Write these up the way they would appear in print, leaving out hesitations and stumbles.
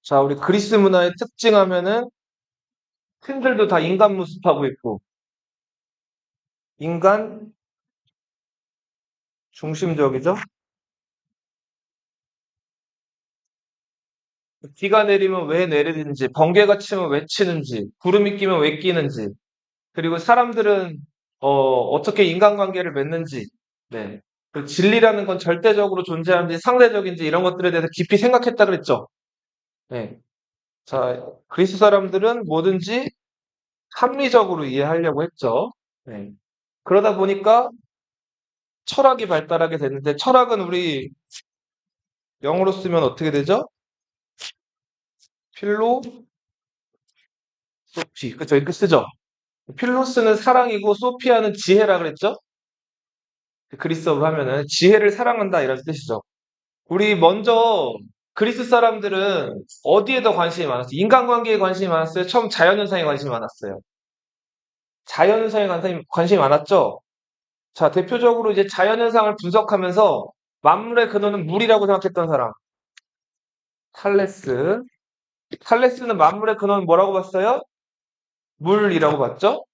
자, 우리 그리스 문화의 특징 하면은 팬들도 다 인간 모습하고 있고, 인간 중심적이죠? 비가 내리면 왜 내리는지, 번개가 치면 왜 치는지, 구름이 끼면 왜 끼는지, 그리고 사람들은, 어떻게 인간관계를 맺는지, 네. 그 진리라는 건 절대적으로 존재하는지 상대적인지 이런 것들에 대해서 깊이 생각했다 그랬죠? 네. 자, 그리스 사람들은 뭐든지 합리적으로 이해하려고 했죠. 네. 그러다 보니까 철학이 발달하게 됐는데, 철학은 우리 영어로 쓰면 어떻게 되죠? 필로소피. 그쵸? 이렇게 쓰죠? 필로스는 사랑이고, 소피아는 지혜라 그랬죠? 그리스어로 하면은, 지혜를 사랑한다, 이런 뜻이죠. 우리 먼저, 그리스 사람들은 어디에 더 관심이 많았어요? 인간관계에 관심이 많았어요? 처음 자연현상에 관심이 많았어요? 자연현상에 관심이 많았죠? 자, 대표적으로 이제 자연현상을 분석하면서, 만물의 근원은 물이라고 생각했던 사람. 탈레스. 탈레스는 만물의 근원은 뭐라고 봤어요? 물이라고 봤죠?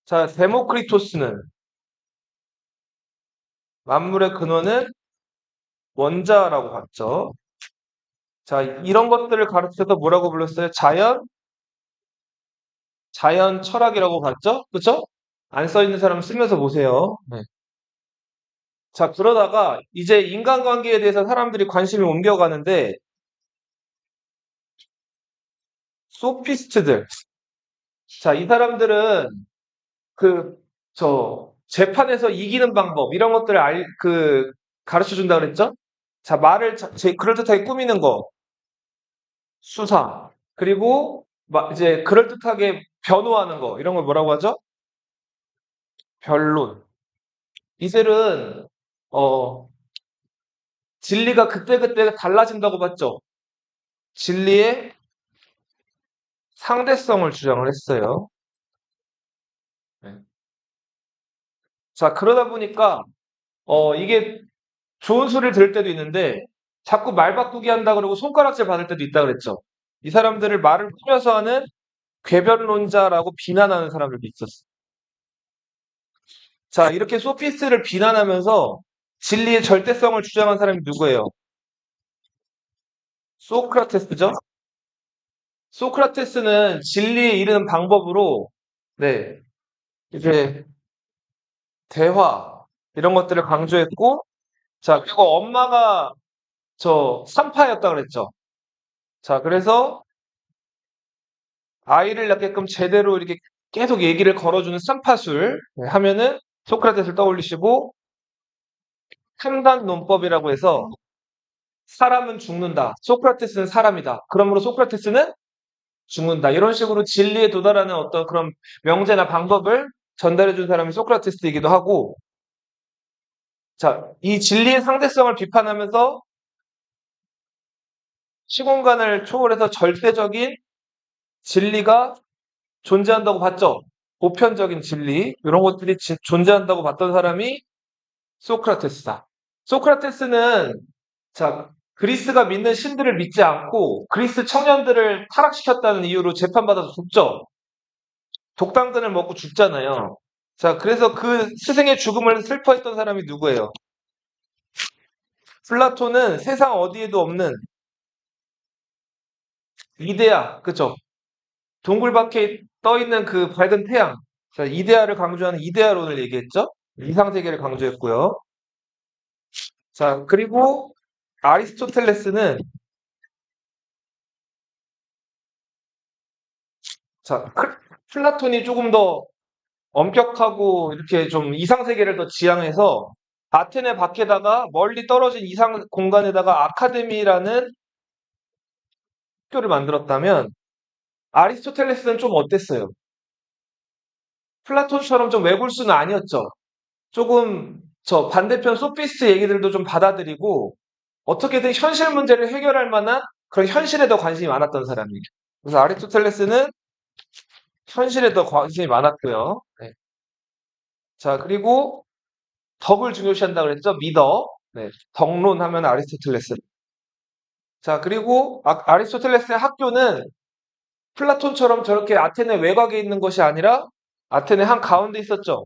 자, 데모크리토스는 만물의 근원은 원자라고 봤죠. 자, 이런 것들을 가르쳐서 뭐라고 불렀어요? 자연 철학이라고 봤죠? 그쵸? 안 써 있는 사람 쓰면서 보세요. 네. 자, 그러다가 이제 인간관계에 대해서 사람들이 관심을 옮겨가는데, 소피스트들. 자, 이 사람들은 그, 재판에서 이기는 방법, 이런 것들을 가르쳐 준다 그랬죠? 자, 말을 그럴듯하게 꾸미는 거, 수사. 그리고 이제 그럴듯하게 변호하는 거 이런 걸 뭐라고 하죠? 변론. 이들은 어 진리가 그때그때 달라진다고 봤죠. 진리의 상대성을 주장을 했어요. 네. 자, 그러다 보니까 이게 좋은 소리를 들을 때도 있는데 자꾸 말 바꾸기 한다 그러고 손가락질 받을 때도 있다 그랬죠. 이 사람들을 말을 꾸며서 하는 궤변론자라고 비난하는 사람들도 있었어요. 자, 이렇게 소피스트를 비난하면서 진리의 절대성을 주장한 사람이 누구예요? 소크라테스죠? 소크라테스는 진리에 이르는 방법으로, 네, 이제 대화, 이런 것들을 강조했고, 자, 그리고 엄마가 산파였다 그랬죠. 자, 그래서 아이를 낳게끔 제대로 이렇게 계속 얘기를 걸어주는 산파술 하면은 소크라테스를 떠올리시고, 탐단 논법이라고 해서 사람은 죽는다. 소크라테스는 사람이다. 그러므로 소크라테스는 죽는다. 이런 식으로 진리에 도달하는 어떤 그런 명제나 방법을 전달해 준 사람이 소크라테스이기도 하고, 자, 이 진리의 상대성을 비판하면서 시공간을 초월해서 절대적인 진리가 존재한다고 봤죠. 보편적인 진리, 이런 것들이 존재한다고 봤던 사람이 소크라테스다. 소크라테스는, 자, 그리스가 믿는 신들을 믿지 않고 그리스 청년들을 타락시켰다는 이유로 재판받아서 죽죠. 독당근을 먹고 죽잖아요. 자, 그래서 그 스승의 죽음을 슬퍼했던 사람이 누구예요? 플라톤은 세상 어디에도 없는 이데아, 그쵸? 동굴 밖에 떠 있는 그 밝은 태양. 자, 이데아를 강조하는 이데아론을 얘기했죠? 이상세계를 강조했고요. 자, 그리고 아리스토텔레스는, 자, 플라톤이 조금 더 엄격하고 이렇게 좀 이상세계를 더 지향해서 아테네 밖에다가 멀리 떨어진 이상 공간에다가 아카데미라는 학교를 만들었다면 아리스토텔레스는 좀 어땠어요? 플라톤처럼 좀 외골수는 아니었죠. 조금 반대편 소피스트 얘기들도 좀 받아들이고 어떻게든 현실 문제를 해결할 만한 그런 현실에 더 관심이 많았던 사람이에요. 그래서 아리스토텔레스는 현실에 더 관심이 많았고요. 네. 자, 그리고 덕을 중요시한다고 그랬죠? 미덕. 네. 덕론 하면 아리스토텔레스. 자, 그리고 아리스토텔레스의 학교는 플라톤처럼 저렇게 아테네 외곽에 있는 것이 아니라 아테네 한 가운데 있었죠.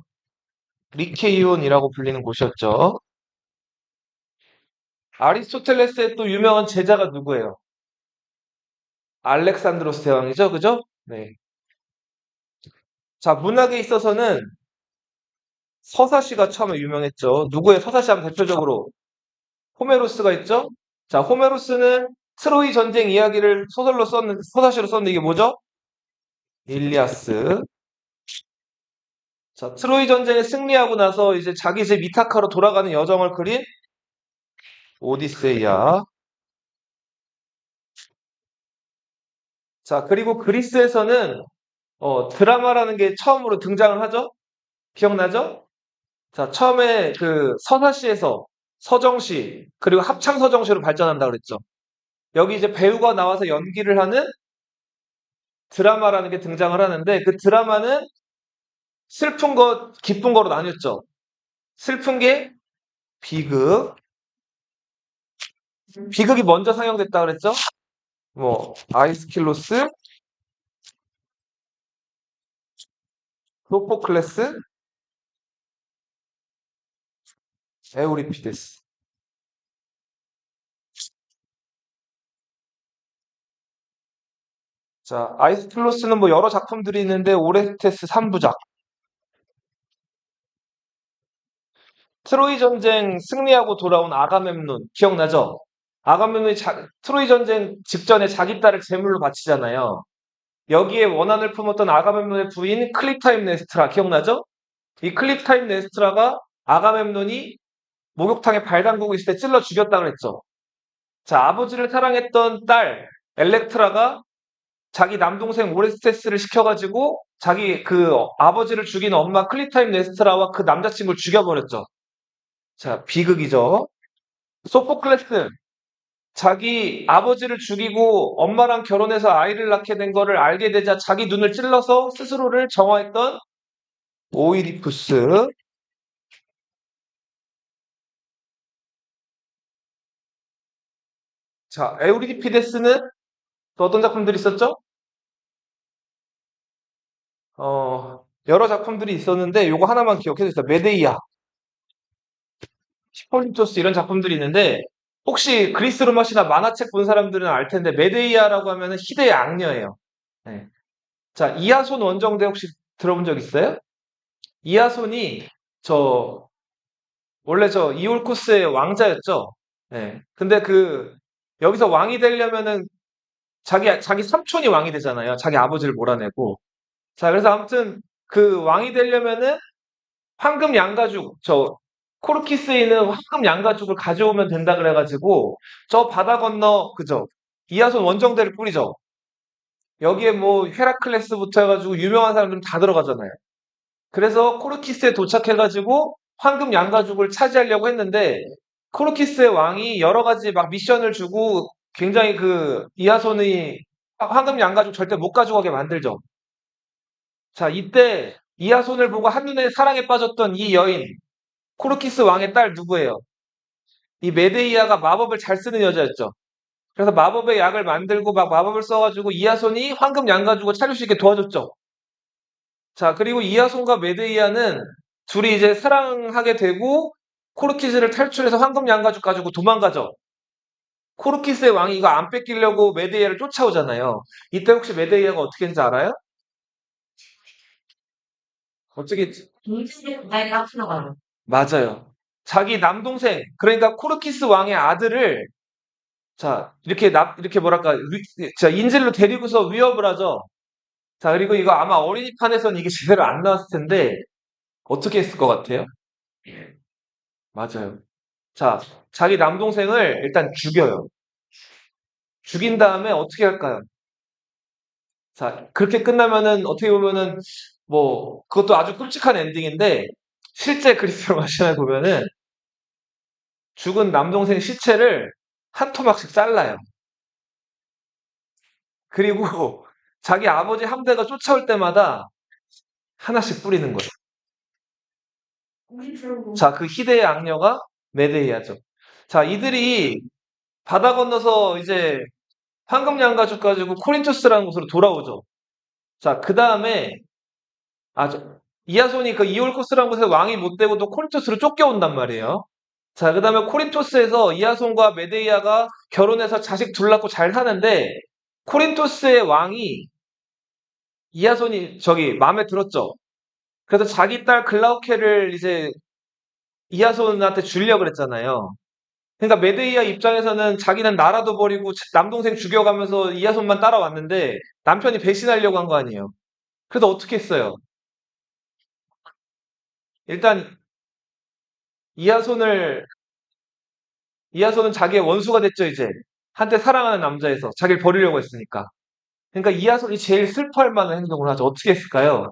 리케이온이라고 불리는 곳이었죠. 아리스토텔레스의 또 유명한 제자가 누구예요? 알렉산드로스 대왕이죠, 그죠? 네. 자, 문학에 있어서는 서사시가 처음에 유명했죠. 누구의 서사시 하면 대표적으로 호메로스가 있죠? 자, 호메로스는 트로이 전쟁 이야기를 소설로 썼는, 서사시로 썼는데 이게 뭐죠? 일리아스. 자, 트로이 전쟁에 승리하고 나서 이제 자기 집 이타카로 돌아가는 여정을 그린 오디세이아. 자, 그리고 그리스에서는 드라마라는 게 처음으로 등장을 하죠? 기억나죠? 자, 처음에 그 서사시에서 서정시, 그리고 합창서정시로 발전한다 그랬죠. 여기 이제 배우가 나와서 연기를 하는 드라마라는 게 등장을 하는데 그 드라마는 슬픈 것, 기쁜 거로 나뉘었죠. 슬픈 게 비극. 비극이 먼저 상영됐다 그랬죠? 뭐, 아이스킬로스, 소포클레스, 에우리피데스. 자, 아이스킬로스는 뭐 여러 작품들이 있는데 오레스테스 3부작. 트로이 전쟁 승리하고 돌아온 아가멤논 기억나죠? 아가멤논이 트로이 전쟁 직전에 자기 딸을 제물로 바치잖아요. 여기에 원한을 품었던 아가멤논의 부인 클리타임네스트라 기억나죠? 이 클리타임네스트라가 아가멤논이 목욕탕에 발 담그고 있을 때 찔러 죽였다 그랬죠. 자, 아버지를 사랑했던 딸 엘렉트라가 자기 남동생 오레스테스를 시켜가지고 자기 그 아버지를 죽인 엄마 클리타임네스트라와 그 남자친구를 죽여버렸죠. 자, 비극이죠. 소포클레스, 자기 아버지를 죽이고 엄마랑 결혼해서 아이를 낳게 된 거를 알게 되자 자기 눈을 찔러서 스스로를 정화했던 오이디푸스. 자, 에우리피데스는 또 어떤 작품들이 있었죠? 여러 작품들이 있었는데 요거 하나만 기억해 주세요. 메데이아, 히폴리토스 이런 작품들이 있는데 혹시 그리스 로마시나 만화책 본 사람들은 알 텐데 메데이아라고 하면은 희대의 악녀예요. 네. 자, 이하손 원정대 혹시 들어본 적 있어요? 이하손이 저 원래 저 이올코스의 왕자였죠. 네. 근데 그 여기서 왕이 되려면은 자기 삼촌이 왕이 되잖아요. 자기 아버지를 몰아내고. 자, 그래서 아무튼 그 왕이 되려면은 황금 양가죽, 저 코르키스에 있는 황금 양가죽을 가져오면 된다 그래가지고 저 바다 건너 그죠? 이하손 원정대를 뿌리죠. 여기에 뭐 헤라클레스부터 해가지고 유명한 사람들은 다 들어가잖아요. 그래서 코르키스에 도착해가지고 황금 양가죽을 차지하려고 했는데 코르키스의 왕이 여러 가지 막 미션을 주고 굉장히 그 이하손의 황금 양가죽 절대 못 가져가게 만들죠. 자, 이때 이하손을 보고 한눈에 사랑에 빠졌던 이 여인 코르키스 왕의 딸 누구예요? 이 메데이아가 마법을 잘 쓰는 여자였죠. 그래서 마법의 약을 만들고 막 마법을 써가지고 이하손이 황금 양가죽을 차릴 수 있게 도와줬죠. 자, 그리고 이하손과 메데이아는 둘이 이제 사랑하게 되고 코르키스를 탈출해서 황금 양가죽 가지고 도망가죠. 코르키스의 왕이 이거 안 뺏기려고 메데이아를 쫓아오잖아요. 이때 혹시 메데이아가 어떻게 했는지 알아요? 어떻게 했지? 맞아요. 자기 남동생, 그러니까 코르키스 왕의 아들을 자, 이렇게 뭐랄까, 자, 인질로 데리고서 위협을 하죠. 자, 그리고 이거 아마 어린이판에서는 이게 제대로 안 나왔을 텐데, 어떻게 했을 것 같아요? 맞아요. 자, 자기 남동생을 일단 죽여요. 죽인 다음에 어떻게 할까요? 자, 그렇게 끝나면은 어떻게 보면은 뭐 그것도 아주 끔찍한 엔딩인데 실제 그리스 로마신을 보면은 죽은 남동생 시체를 한 토막씩 잘라요. 그리고 자기 아버지 함대가 쫓아올 때마다 하나씩 뿌리는 거예요. 자, 그 희대의 악녀가 메데이아죠. 자, 이들이 바다 건너서 이제 황금 양가죽 가지고 코린토스라는 곳으로 돌아오죠. 자, 그 다음에 이아손이 그 이올코스라는 곳에 왕이 못 되고 또 코린토스로 쫓겨온단 말이에요. 자, 그 다음에 코린토스에서 이아손과 메데이아가 결혼해서 자식 둘 낳고 잘 사는데 코린토스의 왕이 이아손이 저기 마음에 들었죠. 그래서 자기 딸 글라우케를 이제 이아손한테 주려고 그랬잖아요. 그러니까 메데이아 입장에서는 자기는 나라도 버리고 남동생 죽여가면서 이아손만 따라왔는데 남편이 배신하려고 한 거 아니에요. 그래서 어떻게 했어요? 일단 이아손을 이하손은 자기의 원수가 됐죠, 이제. 한때 사랑하는 남자에서 자기를 버리려고 했으니까. 그러니까 이하손이 제일 슬퍼할 만한 행동을 하죠. 어떻게 했을까요?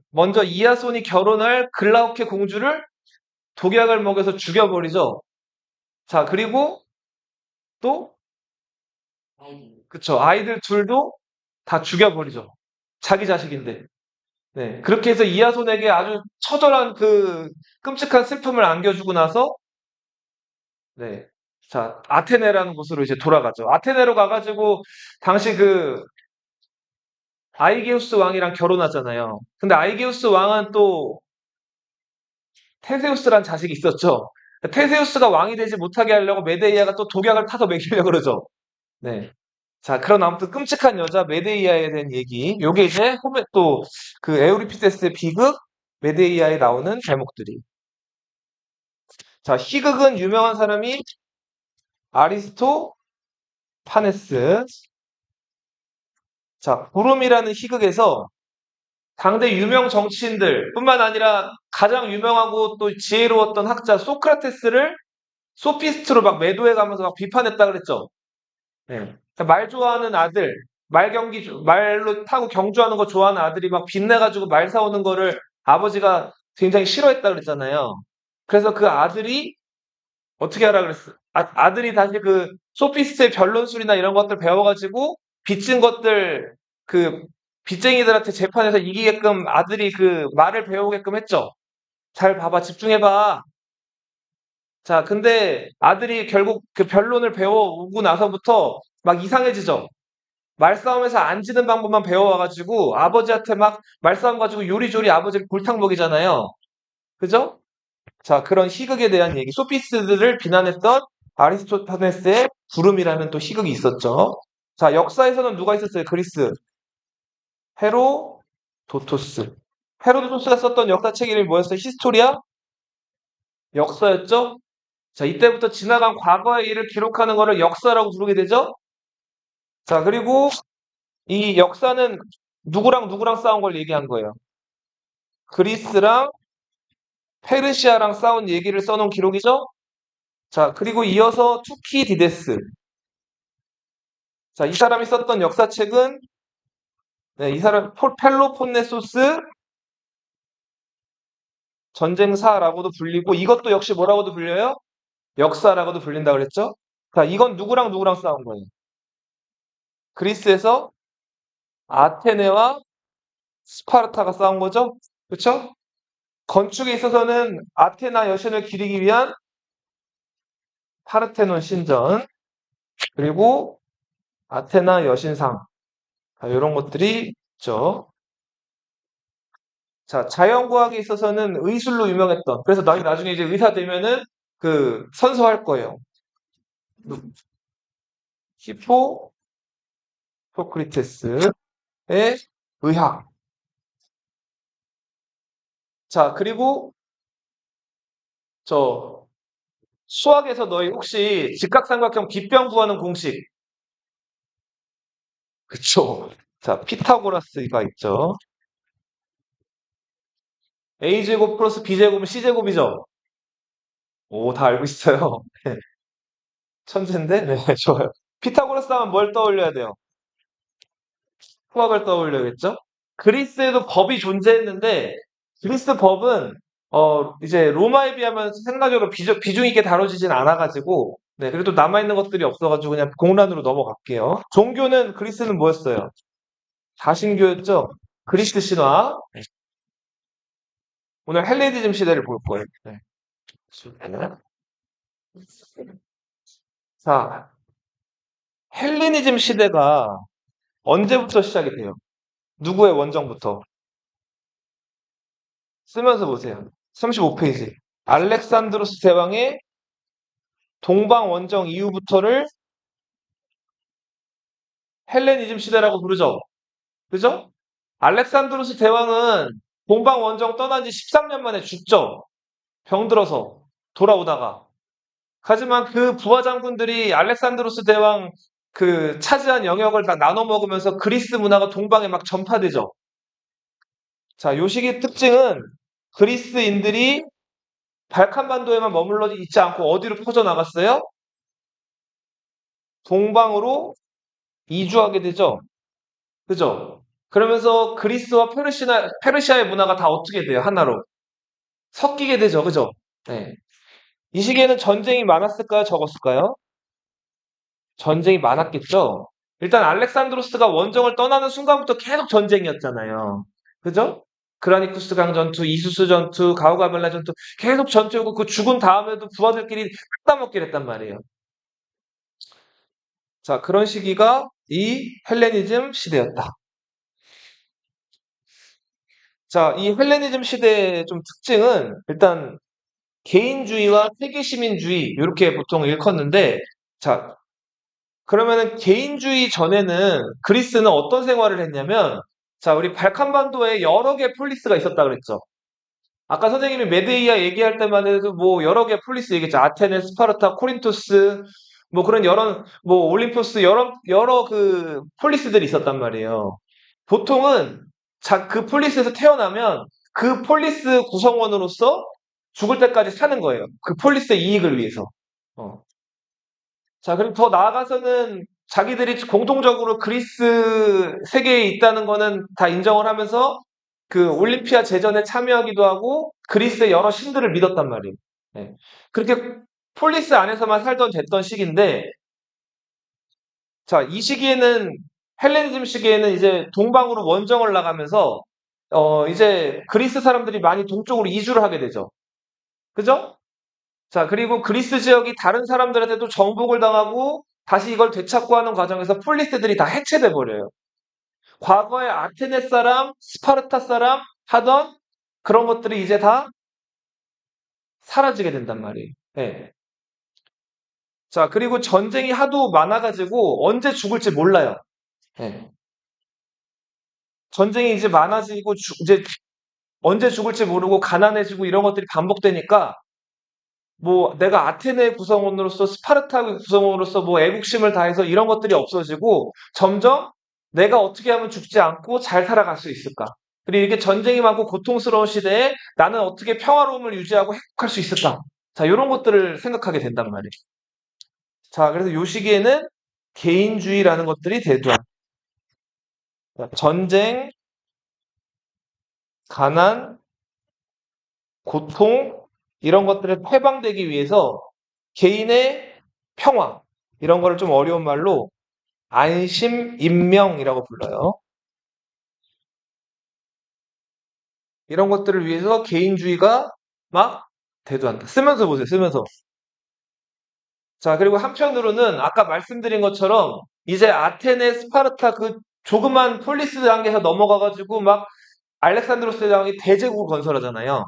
먼저 이하손이 결혼할 글라우케 공주를 독약을 먹여서 죽여버리죠. 자, 그리고 또, 그쵸. 아이들 둘도 다 죽여버리죠. 자기 자식인데. 네. 그렇게 해서 이하손에게 아주 처절한 그 끔찍한 슬픔을 안겨주고 나서, 네. 자, 아테네라는 곳으로 이제 돌아가죠. 아테네로 가가지고, 당시 그 아이게우스 왕이랑 결혼하잖아요. 근데 아이게우스 왕은 또 테세우스란 자식이 있었죠. 테세우스가 왕이 되지 못하게 하려고 메데이아가 또 독약을 타서 먹이려고 그러죠. 네. 자, 그런 아무튼 끔찍한 여자 메데이아에 대한 얘기. 요게 이제 후에 또 그 에우리피데스의 비극 메데이아에 나오는 대목들이. 자, 희극은 유명한 사람이 아리스토파네스. 자, 구름이라는 희극에서 당대 유명 정치인들 뿐만 아니라 가장 유명하고 또 지혜로웠던 학자 소크라테스를 소피스트로 막 매도해 가면서 막 비판했다 그랬죠. 네. 그러니까 말 좋아하는 아들, 말로 타고 경주하는 거 좋아하는 아들이 막 빚내가지고 말 사오는 거를 아버지가 굉장히 싫어했다 그랬잖아요. 그래서 그 아들이 어떻게 하라 그랬어? 아들이 다시 그 소피스트의 변론술이나 이런 것들 배워가지고 빚진 것들 그 빚쟁이들한테 재판에서 이기게끔 아들이 그 말을 배우게끔 했죠. 잘 봐봐, 집중해봐. 자, 근데 아들이 결국 그 변론을 배워오고 나서부터 막 이상해지죠. 말싸움에서 안 지는 방법만 배워와가지고 아버지한테 막 말싸움 가지고 요리조리 아버지를 골탕 먹이잖아요. 그죠? 자, 그런 희극에 대한 얘기. 소피스트들을 비난했던 아리스토파네스의 구름이라는 또 희극이 있었죠. 자, 역사에서는 누가 있었어요? 그리스. 헤로도토스. 헤로도토스가 썼던 역사책 이름이 뭐였어요? 히스토리아? 역사였죠? 자, 이때부터 지나간 과거의 일을 기록하는 거를 역사라고 부르게 되죠? 자, 그리고 이 역사는 누구랑 누구랑 싸운 걸 얘기한 거예요. 그리스랑 페르시아랑 싸운 얘기를 써놓은 기록이죠? 자, 그리고 이어서 투키디데스. 자, 이 사람이 썼던 역사책은 네, 이 사람 펠로폰네소스 전쟁사라고도 불리고 이것도 역시 뭐라고도 불려요? 역사라고도 불린다 그랬죠? 자, 이건 누구랑 누구랑 싸운 거예요? 그리스에서 아테네와 스파르타가 싸운 거죠? 그렇죠? 건축에 있어서는 아테나 여신을 기리기 위한 파르테논 신전 그리고 아테나 여신상 이런 것들이 있죠. 자, 자연과학에 있어서는 의술로 유명했던 그래서 나중에 이제 의사 되면은 그 선서할 거예요. 히포크리테스의 의학. 자, 그리고 저 수학에서 너희 혹시 직각삼각형 빗변 구하는 공식 그쵸? 자, 피타고라스가 있죠. a제곱 플러스 b제곱은 c제곱이죠. 오, 다 알고 있어요. 네, 천재인데? 네, 좋아요. 피타고라스 하면 뭘 떠올려야 돼요? 수학을 떠올려야겠죠? 그리스에도 법이 존재했는데 그리스 법은 이제 로마에 비하면 생각적으로 비중 있게 다뤄지진 않아가지고 네, 그래도 남아있는 것들이 없어가지고 그냥 공란으로 넘어갈게요. 종교는 그리스는 뭐였어요? 다신교였죠? 그리스 신화. 오늘 헬레니즘 시대를 볼 거예요. 네. 자, 헬레니즘 시대가 언제부터 시작이 돼요? 누구의 원정부터? 쓰면서 보세요. 35페이지. 알렉산드로스 대왕의 동방 원정 이후부터를 헬레니즘 시대라고 부르죠. 그죠? 알렉산드로스 대왕은 동방 원정 떠난 지 13년 만에 죽죠. 병들어서 돌아오다가. 하지만 그 부하 장군들이 알렉산드로스 대왕 그 차지한 영역을 다 나눠 먹으면서 그리스 문화가 동방에 막 전파되죠. 자, 요 시기의 특징은 그리스인들이 발칸반도에만 머물러 있지 않고 어디로 퍼져나갔어요? 동방으로 이주하게 되죠. 그죠? 그러면서 그리스와 페르시아의 문화가 다 어떻게 돼요? 하나로. 섞이게 되죠. 그죠? 네. 이 시기에는 전쟁이 많았을까요? 적었을까요? 전쟁이 많았겠죠? 일단 알렉산드로스가 원정을 떠나는 순간부터 계속 전쟁이었잖아요. 그죠? 그라니쿠스 강전투, 이수스 전투, 가우가멜라 전투 계속 전투하고 그 죽은 다음에도 부하들끼리 깎아먹기를 했단 말이에요. 자, 그런 시기가 이 헬레니즘 시대였다. 자, 이 헬레니즘 시대의 좀 특징은 일단 개인주의와 세계시민주의 이렇게 보통 일컫는데 자, 그러면은 개인주의 전에는 그리스는 어떤 생활을 했냐면 자, 우리 발칸반도에 여러 개의 폴리스가 있었다 그랬죠. 아까 선생님이 메데이아 얘기할 때만 해도 뭐 여러 개의 폴리스 얘기했죠. 아테네, 스파르타, 코린토스 뭐 그런 여러 뭐 올림포스 여러 그 폴리스들이 있었단 말이에요. 보통은 그 폴리스에서 태어나면 그 폴리스 구성원으로서 죽을 때까지 사는 거예요. 그 폴리스의 이익을 위해서. 어. 자, 그리고 더 나아가서는 자기들이 공통적으로 그리스 세계에 있다는 거는 다 인정을 하면서 그 올림피아 제전에 참여하기도 하고 그리스의 여러 신들을 믿었단 말이에요. 네. 그렇게 폴리스 안에서만 살던 됐던 시기인데 자, 이 시기에는 헬레니즘 시기에는 이제 동방으로 원정을 나가면서 이제 그리스 사람들이 많이 동쪽으로 이주를 하게 되죠. 그죠? 자, 그리고 그리스 지역이 다른 사람들한테도 정복을 당하고 다시 이걸 되찾고 하는 과정에서 폴리스들이 다 해체돼 버려요. 과거에 아테네 사람, 스파르타 사람 하던 그런 것들이 이제 다 사라지게 된단 말이에요. 네. 자, 그리고 전쟁이 하도 많아가지고 언제 죽을지 몰라요. 네. 전쟁이 이제 많아지고 이제 언제 죽을지 모르고 가난해지고 이런 것들이 반복되니까 뭐 내가 아테네 구성원으로서 스파르타 구성원으로서 뭐 애국심을 다해서 이런 것들이 없어지고 점점 내가 어떻게 하면 죽지 않고 잘 살아갈 수 있을까? 그리고 이렇게 전쟁이 많고 고통스러운 시대에 나는 어떻게 평화로움을 유지하고 행복할 수 있을까? 자, 이런 것들을 생각하게 된단 말이에요. 자, 그래서 요 시기에는 개인주의라는 것들이 대두한 전쟁, 가난, 고통 이런 것들을 해방되기 위해서 개인의 평화 이런 거를 좀 어려운 말로 안심, 인명이라고 불러요. 이런 것들을 위해서 개인주의가 막 대두한다. 쓰면서 보세요. 쓰면서. 자, 그리고 한편으로는 아까 말씀드린 것처럼 이제 아테네, 스파르타 그 조그만 폴리스 단계에서 넘어가가지고 막 알렉산드로스 대왕이 대제국을 건설하잖아요.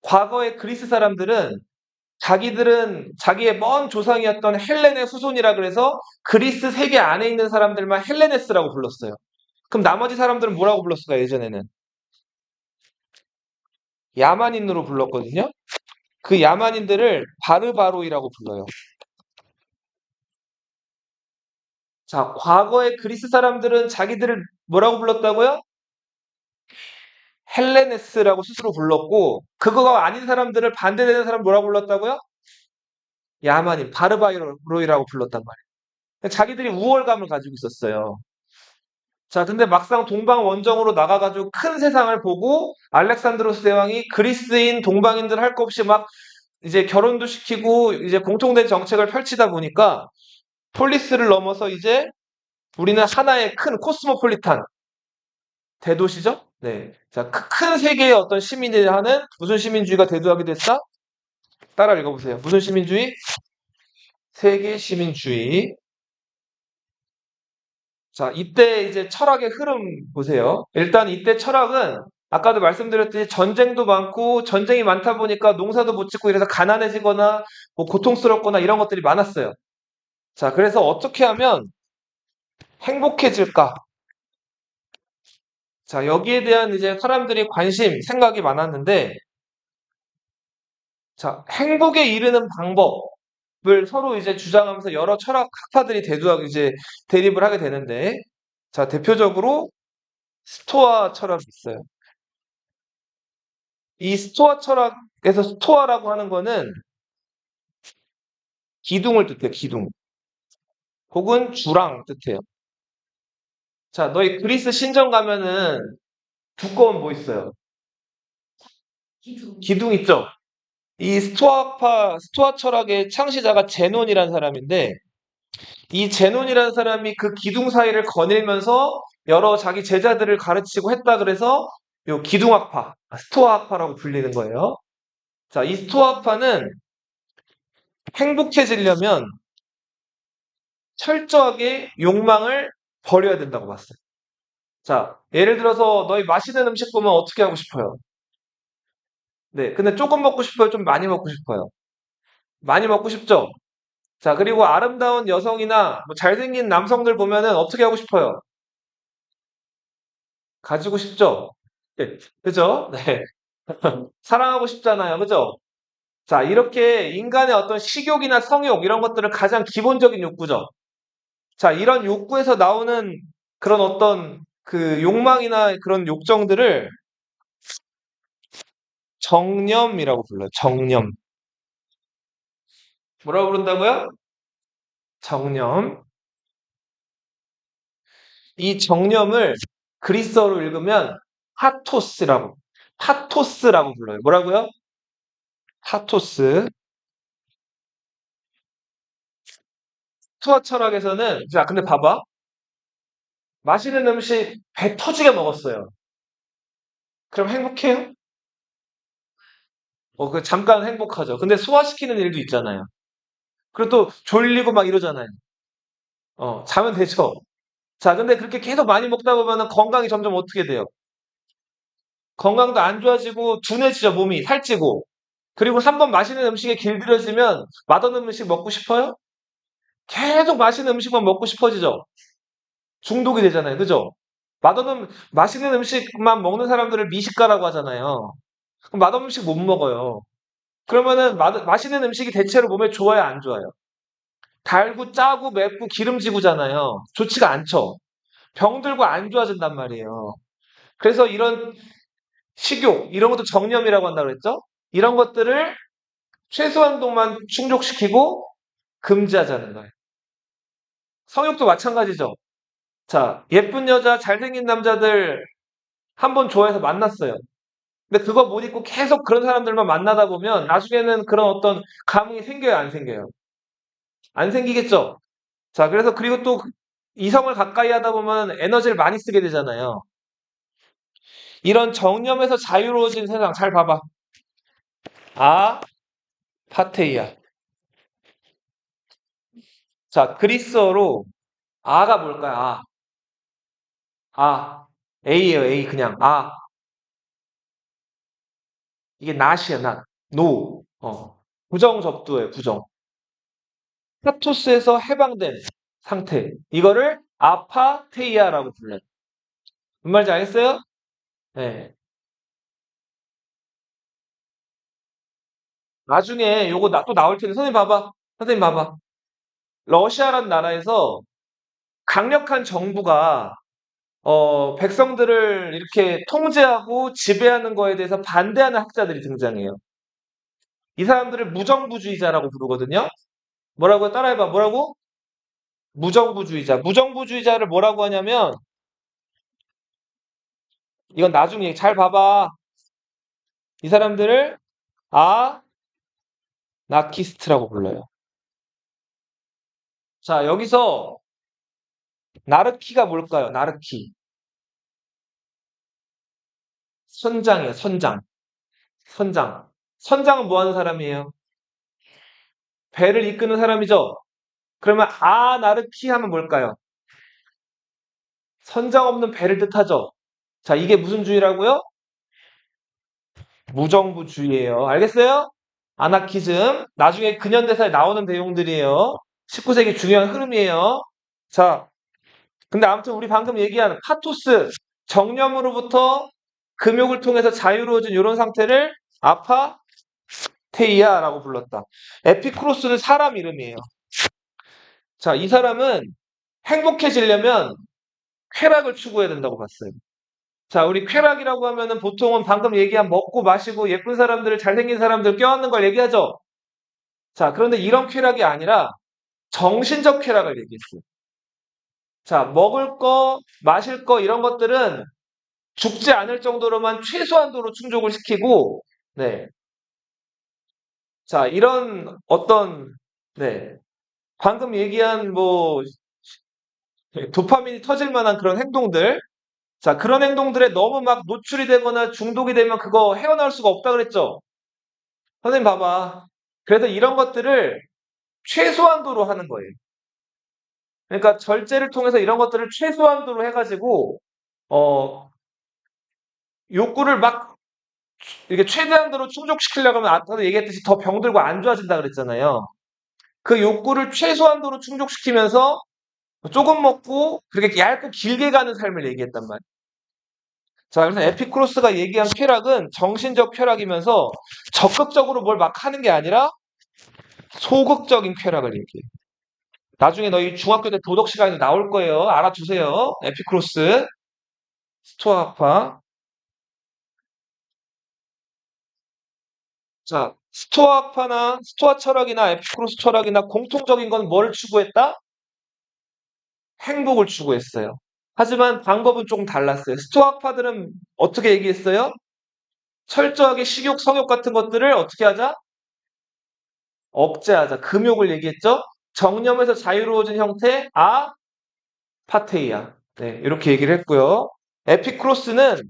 과거의 그리스 사람들은 자기들은 자기의 먼 조상이었던 헬렌의 후손이라 그래서 그리스 세계 안에 있는 사람들만 헬레네스라고 불렀어요. 그럼 나머지 사람들은 뭐라고 불렀을까요, 예전에는? 야만인으로 불렀거든요. 그 야만인들을 바르바로이라고 불러요. 자, 과거의 그리스 사람들은 자기들을 뭐라고 불렀다고요? 헬레네스라고 스스로 불렀고, 그거가 아닌 사람들을 반대되는 사람 뭐라고 불렀다고요? 야만인, 바르바로이라고 불렀단 말이에요. 자기들이 우월감을 가지고 있었어요. 자, 근데 막상 동방 원정으로 나가가지고 큰 세상을 보고 알렉산드로스 대왕이 그리스인 동방인들 할 거 없이 막 이제 결혼도 시키고 이제 공통된 정책을 펼치다 보니까 폴리스를 넘어서 이제 우리는 하나의 큰 코스모폴리탄 대도시죠? 네. 자, 큰 세계의 어떤 시민이 하는 무슨 시민주의가 대두하게 됐다? 따라 읽어보세요. 무슨 시민주의? 세계 시민주의. 자, 이때 이제 철학의 흐름 보세요. 일단 이때 철학은 아까도 말씀드렸듯이 전쟁도 많고 전쟁이 많다 보니까 농사도 못 짓고 이래서 가난해지거나 뭐 고통스럽거나 이런 것들이 많았어요. 자, 그래서 어떻게 하면 행복해질까? 자, 여기에 대한 이제 사람들이 관심, 생각이 많았는데, 자, 행복에 이르는 방법을 서로 이제 주장하면서 여러 철학 학파들이 대두하고 이제 대립을 하게 되는데, 자, 대표적으로 스토아 철학이 있어요. 이 스토아 철학에서 스토아라고 하는 거는 기둥을 뜻해요, 기둥. 혹은 주랑 뜻해요. 자, 너희 그리스 신전 가면은 두꺼운 뭐 있어요? 기둥 있죠? 이 스토아 철학의 창시자가 제논이라는 사람인데, 이 제논이라는 사람이 그 기둥 사이를 거닐면서 여러 자기 제자들을 가르치고 했다 그래서 요 기둥학파, 스토아학파라고 불리는 거예요. 자, 이 스토아학파는 행복해지려면 철저하게 욕망을 버려야 된다고 봤어요. 자, 예를 들어서 너희 맛있는 음식 보면 어떻게 하고 싶어요? 네, 근데 조금 먹고 싶어요? 좀 많이 먹고 싶어요? 많이 먹고 싶죠? 자, 그리고 아름다운 여성이나 뭐 잘생긴 남성들 보면은 어떻게 하고 싶어요? 가지고 싶죠? 네, 그죠? 네. 사랑하고 싶잖아요. 그죠? 자, 이렇게 인간의 어떤 식욕이나 성욕 이런 것들은 가장 기본적인 욕구죠. 자, 이런 욕구에서 나오는 그런 어떤 그 욕망이나 그런 욕정들을 정념이라고 불러요. 정념. 뭐라고 부른다고요? 정념. 이 정념을 그리스어로 읽으면 파토스라고 불러요. 뭐라고요? 파토스. 투어 철학에서는 자, 근데 봐봐. 맛있는 음식 배 터지게 먹었어요. 그럼 행복해요? 그 잠깐 행복하죠. 근데 소화시키는 일도 있잖아요. 그리고 또 졸리고 막 이러잖아요. 자면 되죠. 자, 근데 그렇게 계속 많이 먹다 보면 건강이 점점 어떻게 돼요? 건강도 안 좋아지고 둔해지죠, 몸이 살찌고. 그리고 한 번 맛있는 음식에 길들여지면 맛없는 음식 먹고 싶어요? 계속 맛있는 음식만 먹고 싶어지죠. 중독이 되잖아요. 그죠? 맛있는 음식만 먹는 사람들을 미식가라고 하잖아요. 그럼 맛없는 음식 못 먹어요. 그러면은 맛있는 음식이 대체로 몸에 좋아요, 안 좋아요? 달고 짜고 맵고 기름지고잖아요. 좋지가 않죠. 병들고 안 좋아진단 말이에요. 그래서 이런 식욕, 이런 것도 정념이라고 한다고 그랬죠? 이런 것들을 최소한 동안 충족시키고 금지하자는 거예요. 성욕도 마찬가지죠. 자, 예쁜 여자, 잘생긴 남자들 한 번 좋아해서 만났어요. 근데 그거 못 잊고 계속 그런 사람들만 만나다 보면 나중에는 그런 어떤 감흥이 생겨요, 안 생겨요? 안 생기겠죠? 자, 그래서 그리고 또 이성을 가까이 하다 보면 에너지를 많이 쓰게 되잖아요. 이런 정념에서 자유로워진 세상 잘 봐봐. 파테이아. 자, 그리스어로 아가 뭘까요? A예요, A 그냥 이게 not이에요, not. no. 부정 접두예요, 부정. 스타투스에서 해방된 상태. 이거를 아파테이아라고 불러요. 무슨 말인지 알겠어요? 네. 나중에 요거 또 나올 텐데 선생님 봐봐. 선생님 봐봐. 러시아란 나라에서 강력한 정부가 백성들을 이렇게 통제하고 지배하는 거에 대해서 반대하는 학자들이 등장해요. 이 사람들을 무정부주의자라고 부르거든요. 뭐라고 따라해봐. 뭐라고? 무정부주의자. 무정부주의자를 뭐라고 하냐면 이건 나중에 잘 봐봐. 이 사람들을 나키스트라고 불러요. 자, 여기서 나르키가 뭘까요? 나르키. 선장이에요, 선장. 선장. 선장은 뭐 하는 사람이에요? 배를 이끄는 사람이죠. 그러면 아나르키 하면 뭘까요? 선장 없는 배를 뜻하죠. 자, 이게 무슨 주의라고요? 무정부주의예요. 알겠어요? 아나키즘. 나중에 근현대사에 나오는 내용들이에요. 19세기 중요한 흐름이에요. 자, 근데 아무튼 우리 방금 얘기한 파토스, 정념으로부터 금욕을 통해서 자유로워진 이런 상태를 아파테이아라고 불렀다. 에피쿠로스는 사람 이름이에요. 자, 이 사람은 행복해지려면 쾌락을 추구해야 된다고 봤어요. 자, 우리 쾌락이라고 하면은 보통은 방금 얘기한 먹고 마시고 예쁜 사람들, 잘생긴 사람들 껴안는 걸 얘기하죠. 자, 그런데 이런 쾌락이 아니라 정신적 쾌락을 얘기했어요. 자, 먹을 거, 마실 거 이런 것들은 죽지 않을 정도로만 최소한도로 충족을 시키고, 네. 자, 이런 어떤, 네. 방금 얘기한 뭐, 도파민이 터질 만한 그런 행동들, 자, 그런 행동들에 너무 막 노출이 되거나 중독이 되면 그거 헤어나올 수가 없다 그랬죠? 선생님 봐봐. 그래서 이런 것들을 최소한도로 하는 거예요. 그러니까 절제를 통해서 이런 것들을 최소한도로 해가지고, 어, 욕구를 막 이렇게 최대한도로 충족시키려고 하면 아까도 얘기했듯이 더 병들고 안 좋아진다 그랬잖아요. 그 욕구를 최소한도로 충족시키면서 조금 먹고 그렇게 얇고 길게 가는 삶을 얘기했단 말이에요. 자, 그래서 에피쿠로스가 얘기한 쾌락은 정신적 쾌락이면서 적극적으로 뭘 막 하는 게 아니라 소극적인 쾌락을 얘기해요. 나중에 너희 중학교 때 도덕 시간에 나올 거예요. 알아두세요. 에피쿠로스, 스토아파. 자, 스토아파나 스토아 철학이나 에피쿠로스 철학이나 공통적인 건 뭐를 추구했다? 행복을 추구했어요. 하지만 방법은 조금 달랐어요. 스토아파들은 어떻게 얘기했어요? 철저하게 식욕, 성욕 같은 것들을 어떻게 하자? 억제하자. 금욕을 얘기했죠? 정념에서 자유로워진 형태, 파테이아. 네, 이렇게 얘기를 했고요. 에피쿠로스는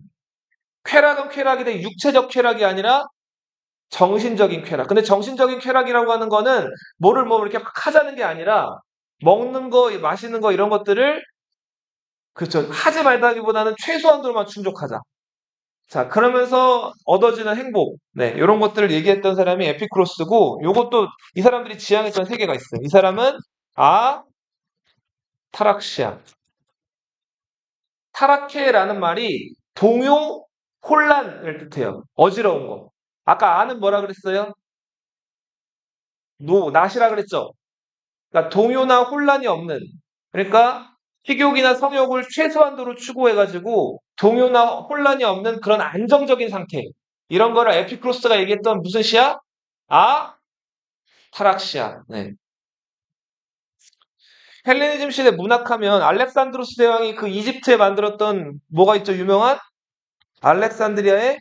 쾌락은 쾌락인데 육체적 쾌락이 아니라 정신적인 쾌락. 근데 정신적인 쾌락이라고 하는 거는 뭐를 뭐 이렇게 막 하자는 게 아니라 먹는 거, 마시는 거 이런 것들을 그렇죠. 하지 말다기보다는 최소한도로만 충족하자. 자, 그러면서 얻어지는 행복. 네, 이런 것들을 얘기했던 사람이 에피쿠로스고, 요것도 이 사람들이 지향했던 세계가 있어요. 이 사람은 타락시아. 타락해라는 말이 동요, 혼란을 뜻해요. 어지러운 거. 아까 아는 뭐라 그랬어요? 낫이라 그랬죠? 그러니까 동요나 혼란이 없는. 그러니까 식욕이나 성욕을 최소한도로 추구해가지고 동요나 혼란이 없는 그런 안정적인 상태. 이런 거를 에피크로스가 얘기했던 무슨 시야? 아, 타락시아. 네. 헬레니즘 시대 문학하면 알렉산드로스 대왕이 그 이집트에 만들었던 뭐가 있죠? 유명한 알렉산드리아의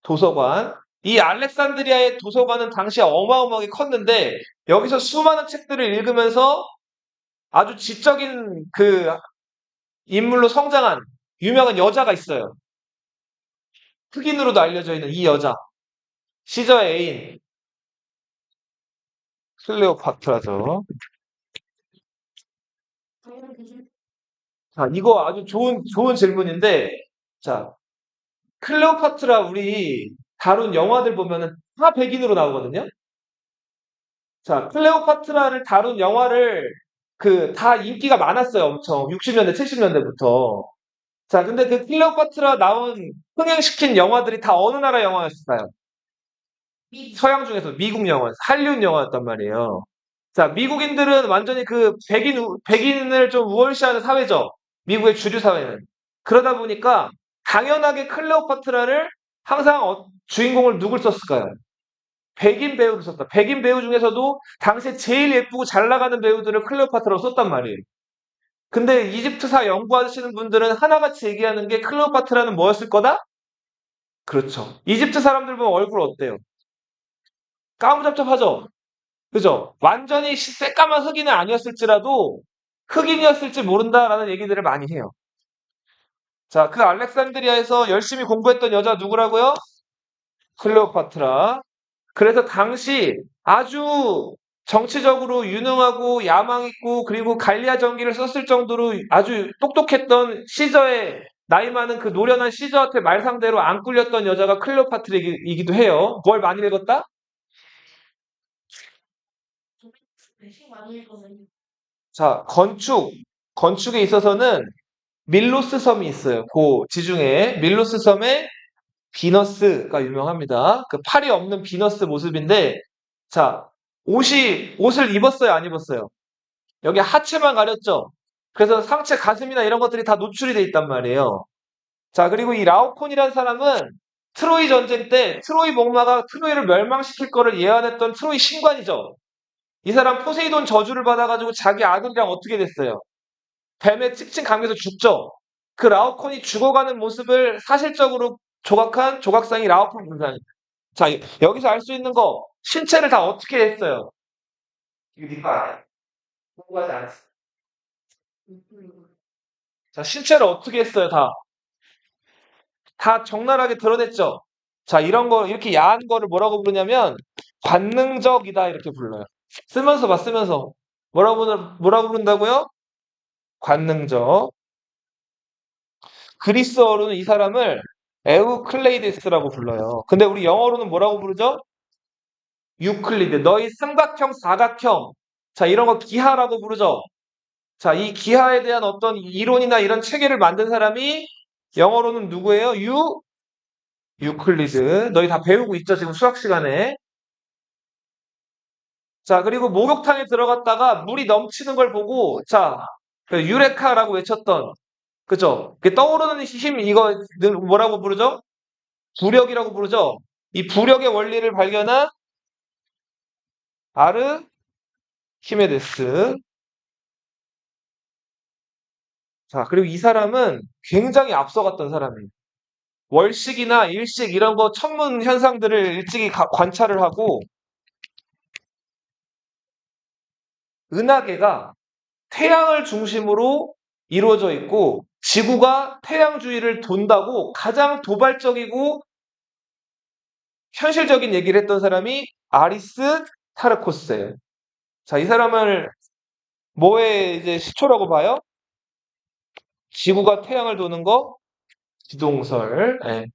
도서관. 이 알렉산드리아의 도서관은 당시에 어마어마하게 컸는데 여기서 수많은 책들을 읽으면서 아주 지적인 그 인물로 성장한 유명한 여자가 있어요. 흑인으로도 알려져 있는 이 여자. 시저의 애인 클레오파트라죠. 자, 이거 아주 좋은 질문인데, 자, 클레오파트라 우리 다룬 영화들 보면은 다 백인으로 나오거든요. 자, 클레오파트라를 다룬 영화를 다 인기가 많았어요. 엄청 60년대, 70년대부터. 자, 근데 그 클레오파트라 나온 흥행시킨 영화들이 다 어느 나라 영화였을까요? 서양 중에서 미국 영화, 할리우드 영화였단 말이에요. 자, 미국인들은 완전히 백인을 좀 우월시하는 사회죠. 미국의 주류 사회는. 그러다 보니까 당연하게 클레오파트라를 항상 주인공을 누굴 썼을까요? 백인 배우를 썼다. 백인 배우 중에서도 당시에 제일 예쁘고 잘 나가는 배우들을 클레오파트라로 썼단 말이에요. 근데 이집트사 연구하시는 분들은 하나같이 얘기하는 게 클레오파트라는 뭐였을 거다? 그렇죠. 이집트 사람들 보면 얼굴 어때요? 까무잡잡하죠? 그죠? 완전히 새까만 흑인은 아니었을지라도 흑인이었을지 모른다라는 얘기들을 많이 해요. 자, 그 알렉산드리아에서 열심히 공부했던 여자 누구라고요? 클레오파트라. 그래서 당시 아주 정치적으로 유능하고 야망 있고 그리고 갈리아 전기를 썼을 정도로 아주 똑똑했던 시저의 나이 많은 그 노련한 시저한테 말상대로 안 꿀렸던 여자가 클레오파트라이기도 해요. 뭘 많이 읽었다? 자, 건축에 있어서는 밀로스 섬이 있어요. 그 지중해에 밀로스 섬에 비너스가 유명합니다. 그 팔이 없는 비너스 모습인데, 자, 옷을 입었어요, 안 입었어요? 여기 하체만 가렸죠? 그래서 상체 가슴이나 이런 것들이 다 노출이 돼 있단 말이에요. 자, 그리고 이 라오콘이라는 사람은 트로이 전쟁 때 트로이 목마가 트로이를 멸망시킬 거를 예언했던 트로이 신관이죠. 이 사람 포세이돈 저주를 받아가지고 자기 아들이랑 어떻게 됐어요? 뱀에 찍힌 감겨서 죽죠. 그 라오콘이 죽어가는 모습을 사실적으로 조각한 조각상이 라오콘 분상입니다. 자, 여기서 알 수 있는 거 신체를 다 어떻게 했어요? 이거 니거 아니야? 궁금하지 않았어. 자, 신체를 어떻게 했어요? 다 적나라하게 드러냈죠. 자, 이런 거 이렇게 야한 거를 뭐라고 부르냐면 관능적이다 이렇게 불러요. 쓰면서 봐, 쓰면서 뭐라고 부른다고요? 관능적. 그리스어로는 이 사람을 에우클레이데스라고 불러요. 근데 우리 영어로는 뭐라고 부르죠? 유클리드. 너희 삼각형, 사각형. 자, 이런 거 기하라고 부르죠. 자, 이 기하에 대한 어떤 이론이나 이런 체계를 만든 사람이 영어로는 누구예요? 유클리드. 너희 다 배우고 있죠? 지금 수학 시간에. 자, 그리고 목욕탕에 들어갔다가 물이 넘치는 걸 보고, 자, 그 유레카라고 외쳤던, 그죠? 그 떠오르는 힘, 이거 뭐라고 부르죠? 부력이라고 부르죠? 이 부력의 원리를 발견한 아르히메데스. 자, 그리고 이 사람은 굉장히 앞서갔던 사람이에요. 월식이나 일식 이런 거 천문 현상들을 일찍이 관찰을 하고, 은하계가 태양을 중심으로 이루어져 있고, 지구가 태양 주위를 돈다고 가장 도발적이고 현실적인 얘기를 했던 사람이 아리스타르코스예요. 자, 이 사람을 뭐의 이제 시초라고 봐요? 지구가 태양을 도는 거? 지동설. 예.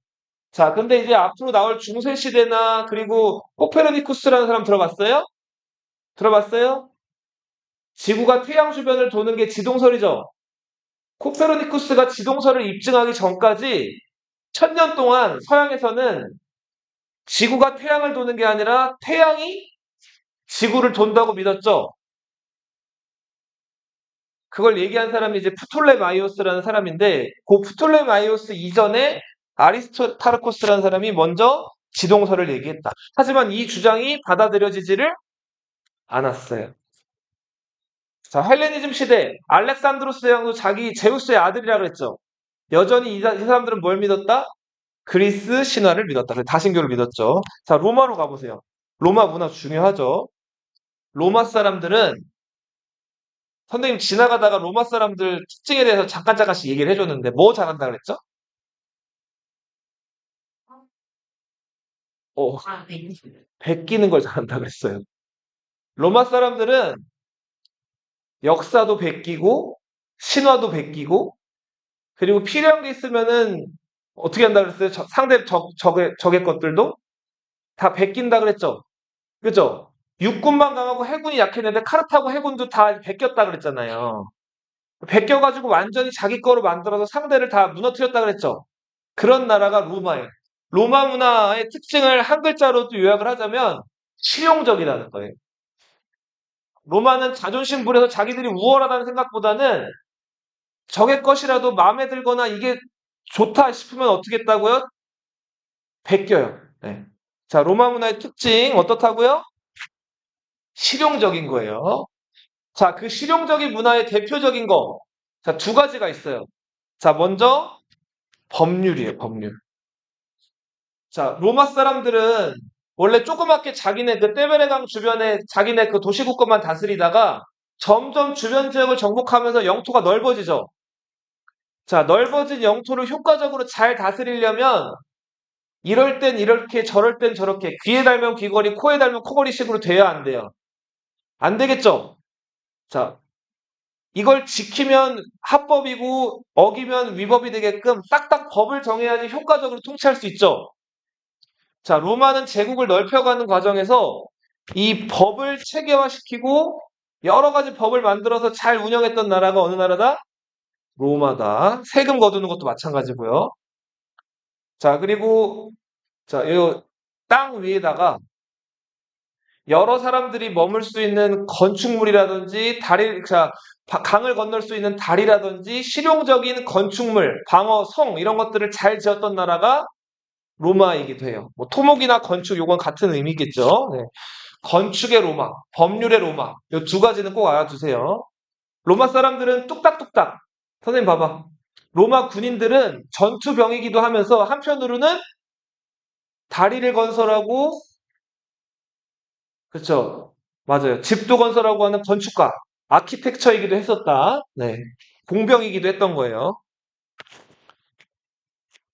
자, 근데 이제 앞으로 나올 중세 시대나 그리고 코페르니쿠스라는 사람 들어봤어요? 들어봤어요? 지구가 태양 주변을 도는 게 지동설이죠. 코페르니쿠스가 지동설을 입증하기 전까지 1000년 동안 서양에서는 지구가 태양을 도는 게 아니라 태양이 지구를 돈다고 믿었죠. 그걸 얘기한 사람이 이제 프톨레마이오스라는 사람인데, 그 프톨레마이오스 이전에 아리스토타르코스라는 사람이 먼저 지동설을 얘기했다. 하지만 이 주장이 받아들여지지를 않았어요. 자, 헬레니즘 시대 알렉산드로스 대왕도 자기 제우스의 아들이라 그랬죠. 여전히 이 사람들은 뭘 믿었다? 그리스 신화를 믿었다. 다신교를 믿었죠. 자, 로마로 가보세요. 로마 문화 중요하죠. 로마 사람들은 선생님 지나가다가 로마 사람들 특징에 대해서 잠깐씩 얘기를 해줬는데 뭐 잘한다 그랬죠? 어, 베끼는 걸 잘한다 그랬어요. 로마 사람들은 역사도 베끼고 신화도 베끼고 그리고 필요한 게 있으면은 어떻게 한다 그랬어요? 상대 적의 것들도 다 베낀다 그랬죠? 그죠? 육군만 강하고 해군이 약했는데 카르타고 해군도 다 베꼈다 그랬잖아요. 베껴가지고 완전히 자기 거로 만들어서 상대를 다 무너뜨렸다 그랬죠? 그런 나라가 로마예요. 로마 문화의 특징을 한 글자로도 요약을 하자면 실용적이라는 거예요. 로마는 자존심 부려서 자기들이 우월하다는 생각보다는 적의 것이라도 마음에 들거나 이게 좋다 싶으면 어떻게 했다고요? 베껴요. 네. 자, 로마 문화의 특징 어떻다고요? 실용적인 거예요. 자, 그 실용적인 문화의 대표적인 거. 자, 두 가지가 있어요. 자, 먼저 법률이에요, 법률. 자, 로마 사람들은 원래 조그맣게 자기네 그 떼베레강 주변에 자기네 그 도시국가만 다스리다가 점점 주변 지역을 정복하면서 영토가 넓어지죠. 자, 넓어진 영토를 효과적으로 잘 다스리려면 이럴 땐 이렇게 저럴 땐 저렇게 귀에 달면 귀걸이, 코에 달면 코걸이 식으로 돼야 안 돼요. 안 되겠죠? 자, 이걸 지키면 합법이고 어기면 위법이 되게끔 딱딱 법을 정해야지 효과적으로 통치할 수 있죠. 자, 로마는 제국을 넓혀가는 과정에서 이 법을 체계화시키고 여러 가지 법을 만들어서 잘 운영했던 나라가 어느 나라다? 로마다. 세금 거두는 것도 마찬가지고요. 자, 그리고 자, 이 땅 위에다가 여러 사람들이 머물 수 있는 건축물이라든지 강을 건널 수 있는 다리라든지 실용적인 건축물, 방어, 성 이런 것들을 잘 지었던 나라가 로마이기도 해요. 뭐 토목이나 건축 요건 같은 의미겠죠. 네. 건축의 로마, 법률의 로마 이 두 가지는 꼭 알아두세요. 로마 사람들은 뚝딱뚝딱. 선생님 봐봐. 로마 군인들은 전투병이기도 하면서 한편으로는 다리를 건설하고 그렇죠. 맞아요. 집도 건설하고 하는 건축가, 아키텍처이기도 했었다. 네. 공병이기도 했던 거예요.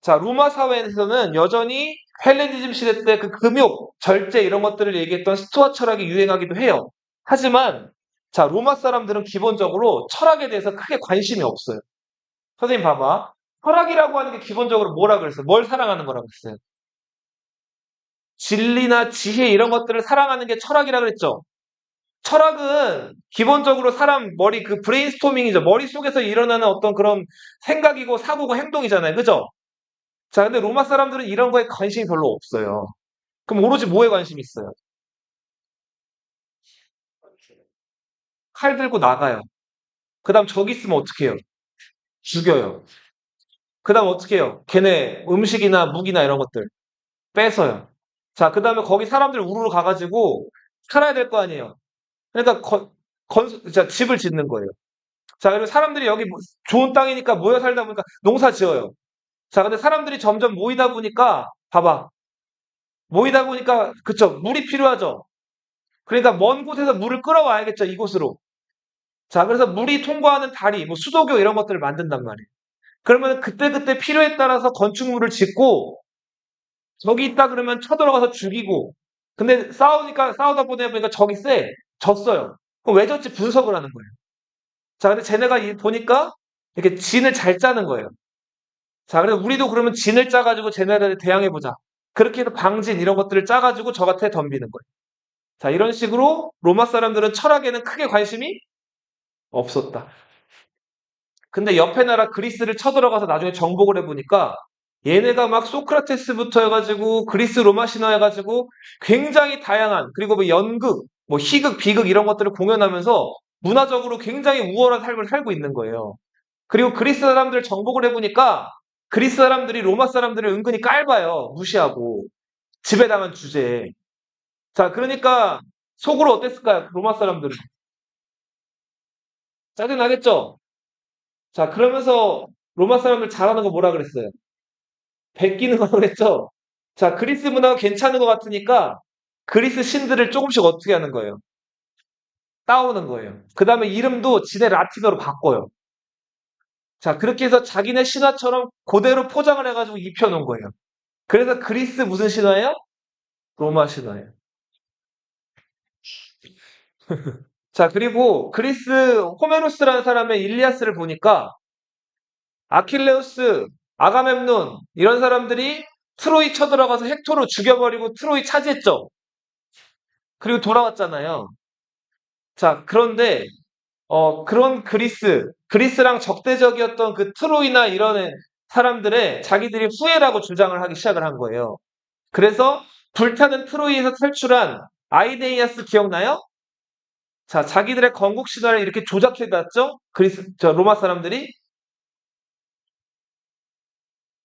자, 로마 사회에서는 여전히 헬레니즘 시대 때 그 금욕, 절제 이런 것들을 얘기했던 스토아 철학이 유행하기도 해요. 하지만 자, 로마 사람들은 기본적으로 철학에 대해서 크게 관심이 없어요. 선생님 봐봐. 철학이라고 하는 게 기본적으로 뭐라 그랬어요? 뭘 사랑하는 거라고 했어요? 진리나 지혜 이런 것들을 사랑하는 게 철학이라 그랬죠. 철학은 기본적으로 사람 머리 그 브레인스토밍이죠. 머릿속에서 일어나는 어떤 그런 생각이고 사고고 행동이잖아요. 그죠? 자, 근데 로마 사람들은 이런 거에 관심이 별로 없어요. 그럼 오로지 뭐에 관심이 있어요? 칼 들고 나가요. 그 다음 저기 있으면 어떻게 해요? 죽여요. 그 다음 어떻게 해요? 걔네 음식이나 무기나 이런 것들 뺏어요. 자, 그 다음에 거기 사람들 우르르 가가지고 살아야 될 거 아니에요. 그러니까 자, 집을 짓는 거예요. 자, 그리고 사람들이 여기 좋은 땅이니까 모여 살다 보니까 농사 지어요. 자, 근데 사람들이 점점 모이다 보니까, 봐봐. 모이다 보니까, 그쵸. 물이 필요하죠. 그러니까 먼 곳에서 물을 끌어와야겠죠. 이곳으로. 자, 그래서 물이 통과하는 다리, 뭐 수도교 이런 것들을 만든단 말이에요. 그러면 그때그때 필요에 따라서 건축물을 짓고, 저기 있다 그러면 쳐들어가서 죽이고, 근데 싸우다 보니까 저기 세. 졌어요. 그럼 왜 졌지? 분석을 하는 거예요. 자, 근데 쟤네가 보니까 이렇게 진을 잘 짜는 거예요. 자, 그래서 우리도 그러면 진을 짜가지고 쟤네들을 대항해보자. 그렇게 해서 방진 이런 것들을 짜가지고 저한테 덤비는 거예요. 자, 이런 식으로 로마 사람들은 철학에는 크게 관심이 없었다. 근데 옆에 나라 그리스를 쳐들어가서 나중에 정복을 해보니까 얘네가 막 소크라테스부터 해가지고 그리스 로마 신화 해가지고 굉장히 다양한 그리고 뭐 연극, 뭐 희극, 비극 이런 것들을 공연하면서 문화적으로 굉장히 우월한 삶을 살고 있는 거예요. 그리고 그리스 사람들을 정복을 해보니까 그리스 사람들이 로마 사람들을 은근히 깔봐요. 무시하고. 지배당한 주제에. 자, 그러니까 속으로 어땠을까요? 로마 사람들은. 짜증나겠죠? 자, 그러면서 로마 사람들 잘하는 거 뭐라 그랬어요? 베끼는 거 그랬죠? 자, 그리스 문화가 괜찮은 것 같으니까 그리스 신들을 조금씩 어떻게 하는 거예요? 따오는 거예요. 그 다음에 이름도 지네 라틴어로 바꿔요. 자, 그렇게 해서 자기네 신화처럼 그대로 포장을 해가지고 입혀놓은 거예요. 그래서 그리스 무슨 신화예요? 로마 신화예요. 자, 그리고 그리스 호메로스라는 사람의 일리아스를 보니까 아킬레우스, 아가멤논 이런 사람들이 트로이 쳐들어가서 헥토로 죽여버리고 트로이 차지했죠. 그리고 돌아왔잖아요. 자, 그런데 그런 그리스랑 적대적이었던 그 트로이나 이런 사람들의 자기들이 후예라고 주장을 하기 시작을 한 거예요. 그래서 불타는 트로이에서 탈출한 아이네이아스 기억나요? 자, 자기들의 건국 신화를 이렇게 조작해놨죠? 로마 사람들이.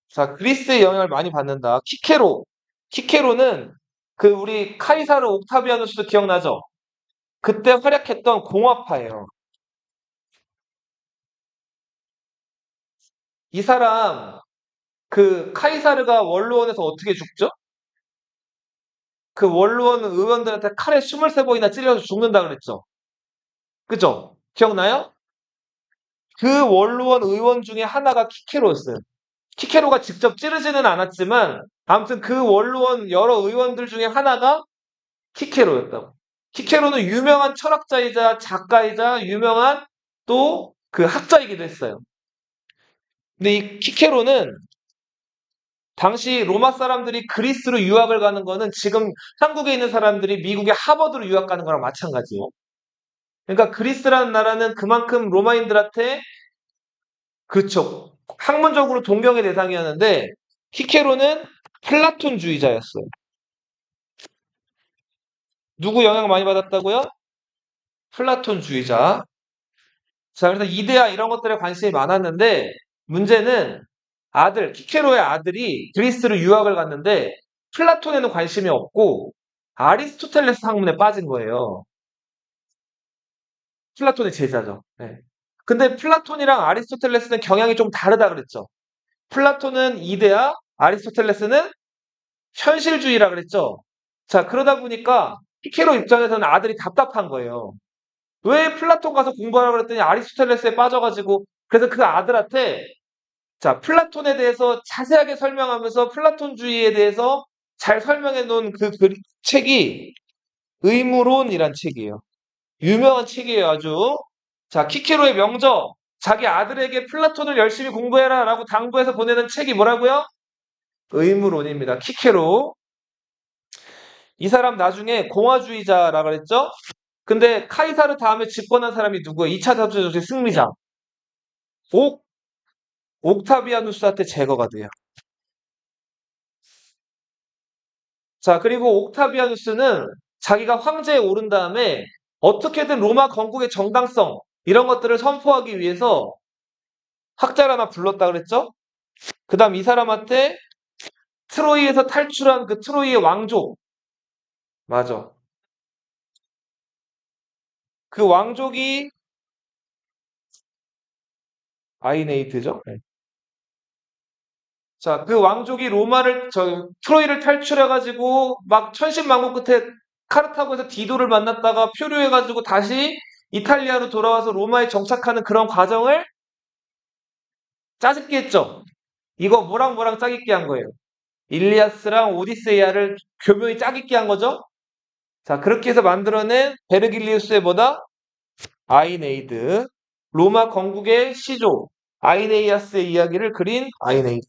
자, 그리스의 영향을 많이 받는다. 키케로. 키케로는 그 우리 카이사르 옥타비아누스도 기억나죠? 그때 활약했던 공화파예요. 이 사람, 그 카이사르가 원로원에서 어떻게 죽죠? 그 원로원 의원들한테 칼에 23번이나 찔려서 죽는다 그랬죠? 그죠? 기억나요? 그 원로원 의원 중에 하나가 키케로였어요. 키케로가 직접 찌르지는 않았지만 아무튼 그 원로원 여러 의원들 중에 하나가 키케로였다고. 키케로는 유명한 철학자이자 작가이자 유명한 또 그 학자이기도 했어요. 근데 이 키케로는 당시 로마 사람들이 그리스로 유학을 가는 거는 지금 한국에 있는 사람들이 미국의 하버드로 유학 가는 거랑 마찬가지예요. 그러니까 그리스라는 나라는 그만큼 로마인들한테 그렇죠. 학문적으로 동경의 대상이었는데 키케로는 플라톤주의자였어요. 누구 영향 많이 받았다고요? 플라톤주의자. 자, 그래서 이데아 이런 것들에 관심이 많았는데 문제는 키케로의 아들이 그리스로 유학을 갔는데 플라톤에는 관심이 없고 아리스토텔레스 학문에 빠진 거예요. 플라톤의 제자죠. 네. 근데 플라톤이랑 아리스토텔레스는 경향이 좀 다르다 그랬죠. 플라톤은 이데아, 아리스토텔레스는 현실주의라 그랬죠. 자, 그러다 보니까 키케로 입장에서는 아들이 답답한 거예요. 왜 플라톤 가서 공부하라고 그랬더니 아리스토텔레스에 빠져가지고 그래서 그 아들한테 자, 플라톤에 대해서 자세하게 설명하면서 플라톤주의에 대해서 잘 설명해 놓은 책이 의무론이란 책이에요. 유명한 책이에요, 아주. 자, 키케로의 명저. 자기 아들에게 플라톤을 열심히 공부해라 라고 당부해서 보내는 책이 뭐라고요? 의무론입니다. 키케로. 이 사람 나중에 공화주의자라 그랬죠? 근데 카이사르 다음에 집권한 사람이 누구예요? 2차 대전의 승리자. 옥, 옥타비아누스한테 제거가 돼요. 자, 그리고 옥타비아누스는 자기가 황제에 오른 다음에 어떻게든 로마 건국의 정당성 이런 것들을 선포하기 위해서 학자를 하나 불렀다 그랬죠? 그 다음 이 사람한테 트로이에서 탈출한 그 트로이의 왕족 맞아. 그 왕족이 아이네이드죠? 네. 자, 그 왕족이 트로이를 탈출해가지고 막 천신만고 끝에 카르타고에서 디도를 만났다가 표류해가지고 다시 이탈리아로 돌아와서 로마에 정착하는 그런 과정을 짜깁기 했죠. 이거 뭐랑 짜깁기 한 거예요. 일리아스랑 오디세이아를 교묘히 짜깁기 한 거죠. 자, 그렇게 해서 만들어낸 베르길리우스의 뭐다? 아이네이드. 로마 건국의 시조. 아이네이아스의 이야기를 그린 아이네이드.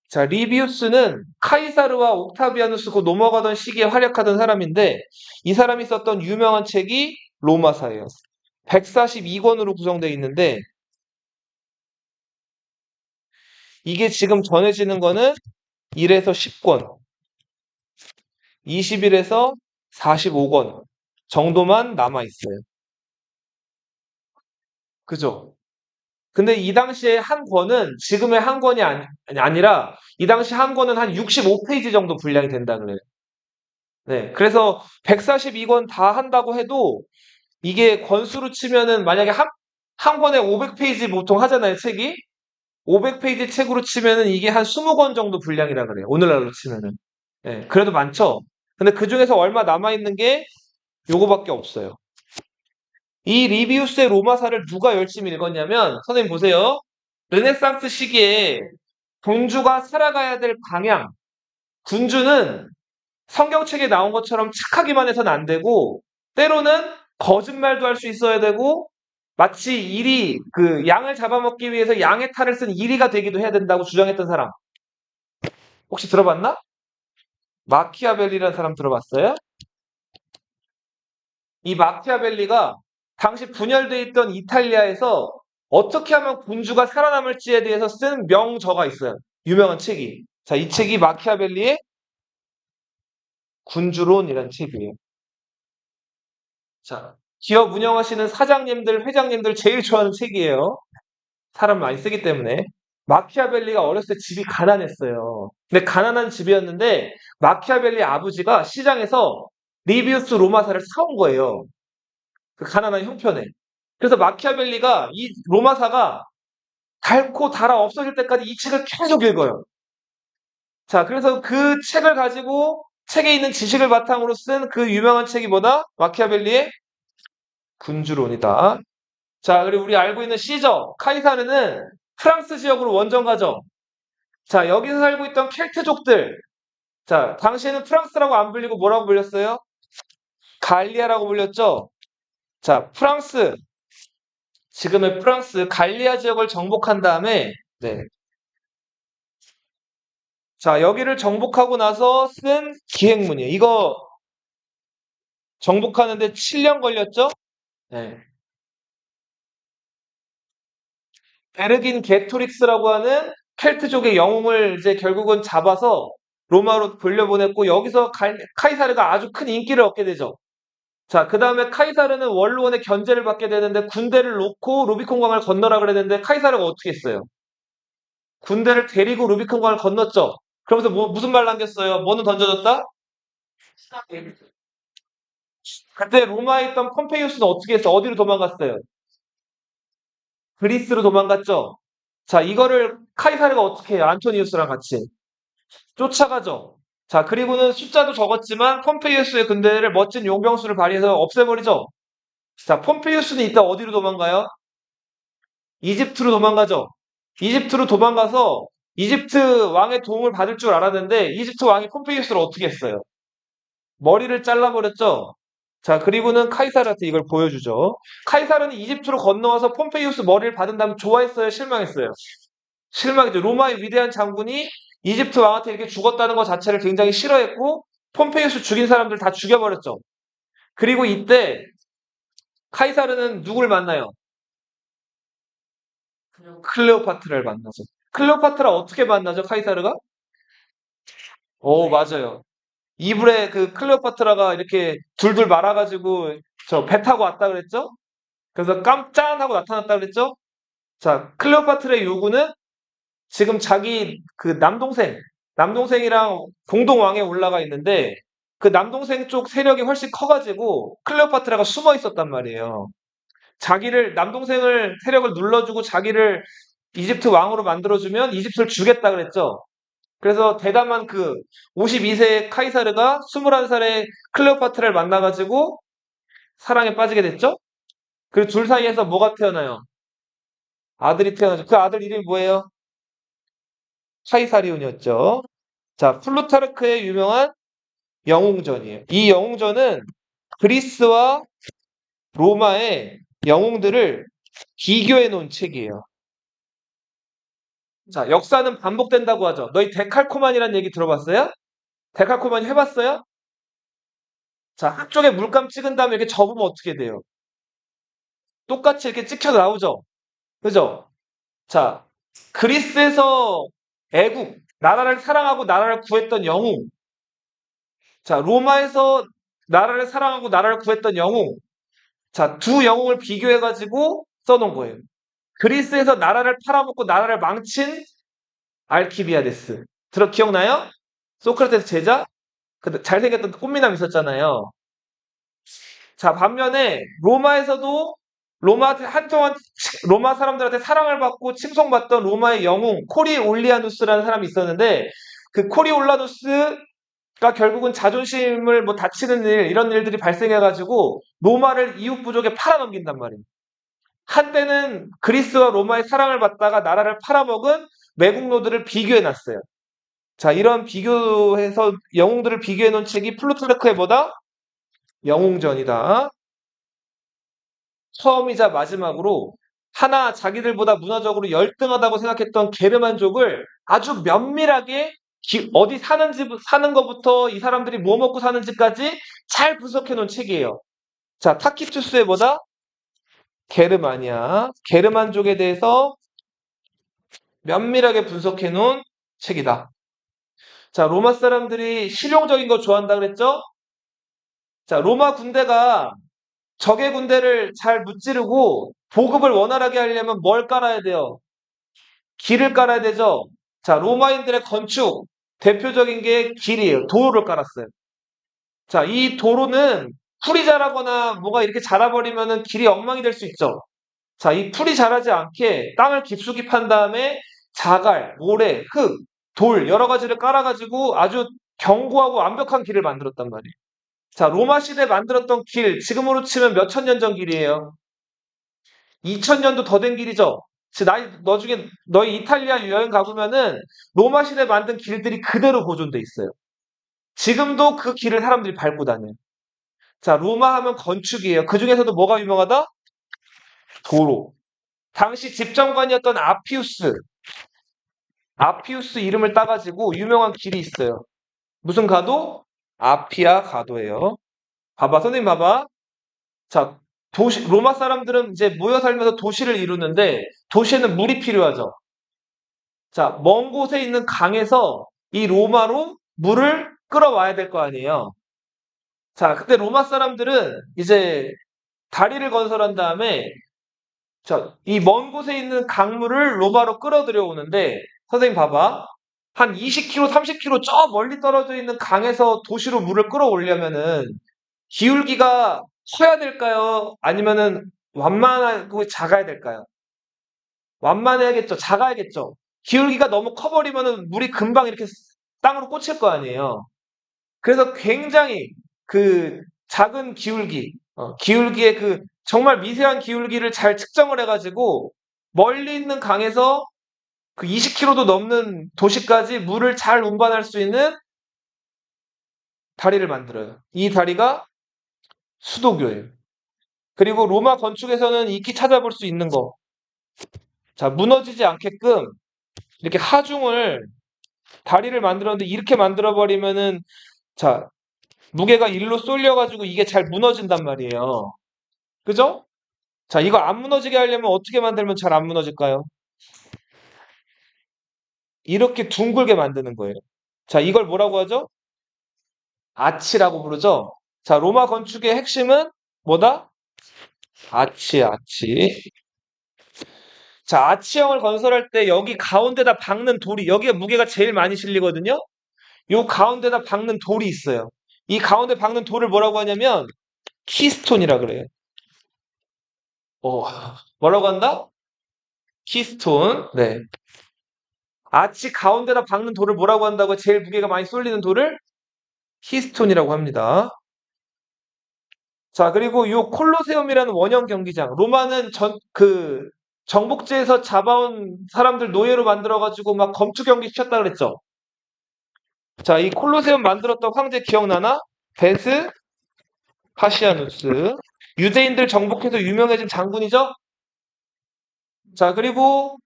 자, 리비우스는 카이사르와 옥타비아누스 그 넘어가던 시기에 활약하던 사람인데 이 사람이 썼던 유명한 책이 로마사예요. 142권으로 구성되어 있는데 이게 지금 전해지는 거는 1에서 10권, 20일에서 45권 정도만 남아 있어요. 그죠? 근데 이 당시에 한 권은 지금의 한 권이 아니라 이 당시 한 권은 한 65페이지 정도 분량이 된다 그래요. 네. 그래서 142권 다 한다고 해도 이게 권수로 치면은 만약에 한 권에 500페이지 보통 하잖아요, 책이. 500페이지 책으로 치면은 이게 한 20권 정도 분량이라 그래요. 오늘날로 치면은. 네. 그래도 많죠? 근데 그 중에서 얼마 남아있는 게 요거밖에 없어요. 이 리비우스의 로마사를 누가 열심히 읽었냐면, 선생님 보세요. 르네상스 시기에 군주가 살아가야 될 방향. 군주는 성경책에 나온 것처럼 착하기만 해서는 안 되고, 때로는 거짓말도 할 수 있어야 되고, 마치 양을 잡아먹기 위해서 양의 탈을 쓴 이리가 되기도 해야 된다고 주장했던 사람. 혹시 들어봤나? 마키아벨리라는 사람 들어봤어요? 이 마키아벨리가 당시 분열돼 있던 이탈리아에서 어떻게 하면 군주가 살아남을지에 대해서 쓴 명저가 있어요. 유명한 책이. 자, 이 책이 마키아벨리의 군주론이라는 책이에요. 자, 기업 운영하시는 사장님들, 회장님들 제일 좋아하는 책이에요. 사람 많이 쓰기 때문에. 마키아벨리가 어렸을 때 집이 가난했어요. 근데 가난한 집이었는데 마키아벨리 아버지가 시장에서 리비우스 로마사를 사온 거예요. 그 가난한 형편에. 그래서 마키아벨리가 이 로마사가 닳고 닳아 없어질 때까지 이 책을 계속 읽어요. 자, 그래서 그 책을 가지고 책에 있는 지식을 바탕으로 쓴 그 유명한 책이 뭐다? 마키아벨리의 군주론이다. 자, 그리고 우리 알고 있는 시저, 카이사르는 프랑스 지역으로 원정가죠. 자, 여기서 살고 있던 켈트족들. 자, 당시에는 프랑스라고 안 불리고 뭐라고 불렸어요? 갈리아라고 불렸죠? 자, 프랑스, 지금의 프랑스 갈리아 지역을 정복한 다음에, 네. 자, 여기를 정복하고 나서 쓴 기행문이에요. 이거 정복하는데 7년 걸렸죠? 네. 베르긴 게토릭스라고 하는 켈트족의 영웅을 이제 결국은 잡아서 로마로 돌려보냈고 여기서 카이사르가 아주 큰 인기를 얻게 되죠. 자, 그 다음에 카이사르는 원로원의 견제를 받게 되는데 군대를 놓고 루비콘강을 건너라 그랬는데 카이사르가 어떻게 했어요? 군대를 데리고 루비콘강을 건넜죠. 그러면서 무슨 말 남겼어요? 뭐는 던져줬다? 그때 로마에 있던 폼페이우스는 어떻게 했어? 어디로 도망갔어요? 그리스로 도망갔죠. 자, 이거를 카이사르가 어떻게 해요? 안토니우스랑 같이 쫓아가죠. 자, 그리고는 숫자도 적었지만 폼페이우스의 군대를 멋진 용병수를 발휘해서 없애버리죠. 자, 폼페이우스는 이따 어디로 도망가요? 이집트로 도망가죠. 이집트로 도망가서 이집트 왕의 도움을 받을 줄 알았는데 이집트 왕이 폼페이우스를 어떻게 했어요? 머리를 잘라버렸죠. 자, 그리고는 카이사르한테 이걸 보여주죠. 카이사르는 이집트로 건너와서 폼페이우스 머리를 받은 다음 좋아했어요? 실망했어요? 실망했죠. 로마의 위대한 장군이 이집트 왕한테 이렇게 죽었다는 것 자체를 굉장히 싫어했고 폼페이우스 죽인 사람들 다 죽여버렸죠. 그리고 이때 카이사르는 누굴 만나요? 클레오파트라를 만나죠. 클레오파트라 어떻게 만나죠? 카이사르가? 오, 맞아요. 이불에 그 클레오파트라가 이렇게 둘둘 말아가지고 저 배 타고 왔다 그랬죠? 그래서 깜짝 하고 나타났다 그랬죠? 자, 클레오파트라의 요구는 지금 자기 그 남동생이랑 공동 왕에 올라가 있는데 그 남동생 쪽 세력이 훨씬 커가지고 클레오파트라가 숨어 있었단 말이에요. 자기를 남동생을 세력을 눌러주고 자기를 이집트 왕으로 만들어주면 이집트를 주겠다 그랬죠. 그래서 대담한 그 52세의 카이사르가 21살의 클레오파트라를 만나가지고 사랑에 빠지게 됐죠. 그리고 둘 사이에서 뭐가 태어나요? 아들이 태어나죠. 그 아들 이름이 뭐예요? 카이사리온이었죠. 자, 플루타르크의 유명한 영웅전이에요. 이 영웅전은 그리스와 로마의 영웅들을 비교해 놓은 책이에요. 자, 역사는 반복된다고 하죠. 너희 데칼코만이라는 얘기 들어봤어요? 데칼코만 해봤어요? 자, 한쪽에 물감 찍은 다음에 이렇게 접으면 어떻게 돼요? 똑같이 이렇게 찍혀 나오죠? 그죠? 자, 그리스에서 나라를 사랑하고 나라를 구했던 영웅. 자, 로마에서 나라를 사랑하고 나라를 구했던 영웅. 자, 두 영웅을 비교해가지고 써놓은 거예요. 그리스에서 나라를 팔아먹고 나라를 망친 알키비아데스. 기억나요? 소크라테스 제자? 그 잘생겼던 꽃미남 있었잖아요. 자, 반면에 로마에서도 한동안 로마 사람들한테 사랑을 받고 칭송받던 로마의 영웅 코리올리아누스라는 사람이 있었는데 그 코리올라누스가 결국은 자존심을 뭐 다치는 이런 일들이 발생해가지고 로마를 이웃 부족에 팔아넘긴단 말이에요. 한때는 그리스와 로마의 사랑을 받다가 나라를 팔아먹은 매국노들을 비교해놨어요. 자, 이런 비교해서 영웅들을 비교해놓은 책이 플루타르크의 뭐다? 영웅전이다. 처음이자 마지막으로 하나 자기들보다 문화적으로 열등하다고 생각했던 게르만족을 아주 면밀하게 어디 사는 것부터 이 사람들이 뭐 먹고 사는지까지 잘 분석해 놓은 책이에요. 자, 타키투스의 뭐다? 게르만족에 대해서 면밀하게 분석해 놓은 책이다. 자, 로마 사람들이 실용적인 거 좋아한다 그랬죠? 자, 로마 군대가 적의 군대를 잘 무찌르고 보급을 원활하게 하려면 뭘 깔아야 돼요? 길을 깔아야 되죠? 자, 로마인들의 건축, 대표적인 게 길이에요. 도로를 깔았어요. 자, 이 도로는 풀이 자라거나 뭐가 이렇게 자라버리면은 길이 엉망이 될 수 있죠. 자, 이 풀이 자라지 않게 땅을 깊숙이 판 다음에 자갈, 모래, 흙, 돌 여러 가지를 깔아가지고 아주 견고하고 완벽한 길을 만들었단 말이에요. 자, 로마 시대 만들었던 길, 지금으로 치면 몇 천 년 전 길이에요? 2000년도 더 된 길이죠? 나중에 너희 이탈리아 여행 가보면은 로마 시대 만든 길들이 그대로 보존돼 있어요. 지금도 그 길을 사람들이 밟고 다녀요. 자, 로마 하면 건축이에요. 그 중에서도 뭐가 유명하다? 도로. 당시 집정관이었던 아피우스 이름을 따가지고 유명한 길이 있어요. 무슨 가도? 아피아 가도예요. 봐봐, 선생님 봐봐. 자, 로마 사람들은 이제 모여 살면서 도시를 이루는데 도시에는 물이 필요하죠. 자, 먼 곳에 있는 강에서 이 로마로 물을 끌어와야 될 거 아니에요. 자, 그때 로마 사람들은 이제 다리를 건설한 다음에 자, 이 먼 곳에 있는 강물을 로마로 끌어들여 오는데 선생님 봐봐. 한 20km, 30km 저 멀리 떨어져 있는 강에서 도시로 물을 끌어오려면은 기울기가 커야 될까요? 아니면은 완만하고 작아야 될까요? 완만해야겠죠. 작아야겠죠. 기울기가 너무 커버리면은 물이 금방 이렇게 땅으로 꽂힐 거 아니에요. 그래서 굉장히 그 작은 기울기, 기울기의 그 정말 미세한 기울기를 잘 측정을 해가지고 멀리 있는 강에서 그 20km도 넘는 도시까지 물을 잘 운반할 수 있는 다리를 만들어요. 이 다리가 수도교예요. 그리고 로마 건축에서는 익히 찾아볼 수 있는 거. 자, 무너지지 않게끔 이렇게 하중을 다리를 만들었는데 이렇게 만들어버리면은 자, 무게가 일로 쏠려가지고 이게 잘 무너진단 말이에요. 그죠? 자, 이거 안 무너지게 하려면 어떻게 만들면 잘 안 무너질까요? 이렇게 둥글게 만드는 거예요. 자, 이걸 뭐라고 하죠? 아치라고 부르죠? 자, 로마 건축의 핵심은 뭐다? 아치. 자, 아치형을 건설할 때 여기 가운데다 박는 돌이, 여기가 무게가 제일 많이 실리거든요? 요 가운데다 박는 돌이 있어요. 이 가운데 박는 돌을 뭐라고 하냐면, 키스톤이라 그래요. 어, 뭐라고 한다? 키스톤. 네. 아치 가운데다 박는 돌을 뭐라고 한다고 제일 무게가 많이 쏠리는 돌을 키스톤이라고 합니다. 자, 그리고 요 콜로세움이라는 원형 경기장. 로마는 정복지에서 잡아온 사람들 노예로 만들어가지고 막 검투 경기 시켰다 그랬죠. 자, 이 콜로세움 만들었던 황제 기억나나? 베스 파시아누스. 유대인들 정복해서 유명해진 장군이죠? 자, 그리고,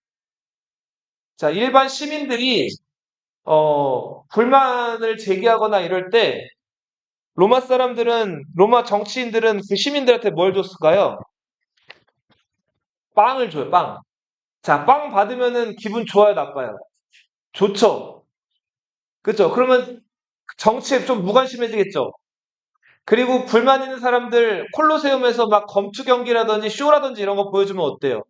자, 일반 시민들이, 불만을 제기하거나 이럴 때, 로마 정치인들은 그 시민들한테 뭘 줬을까요? 빵을 줘요, 빵. 자, 빵 받으면은 기분 좋아요, 나빠요? 좋죠? 그쵸? 그러면 정치에 좀 무관심해지겠죠? 그리고 불만 있는 사람들 콜로세움에서 막 검투 경기라든지 쇼라든지 이런 거 보여주면 어때요?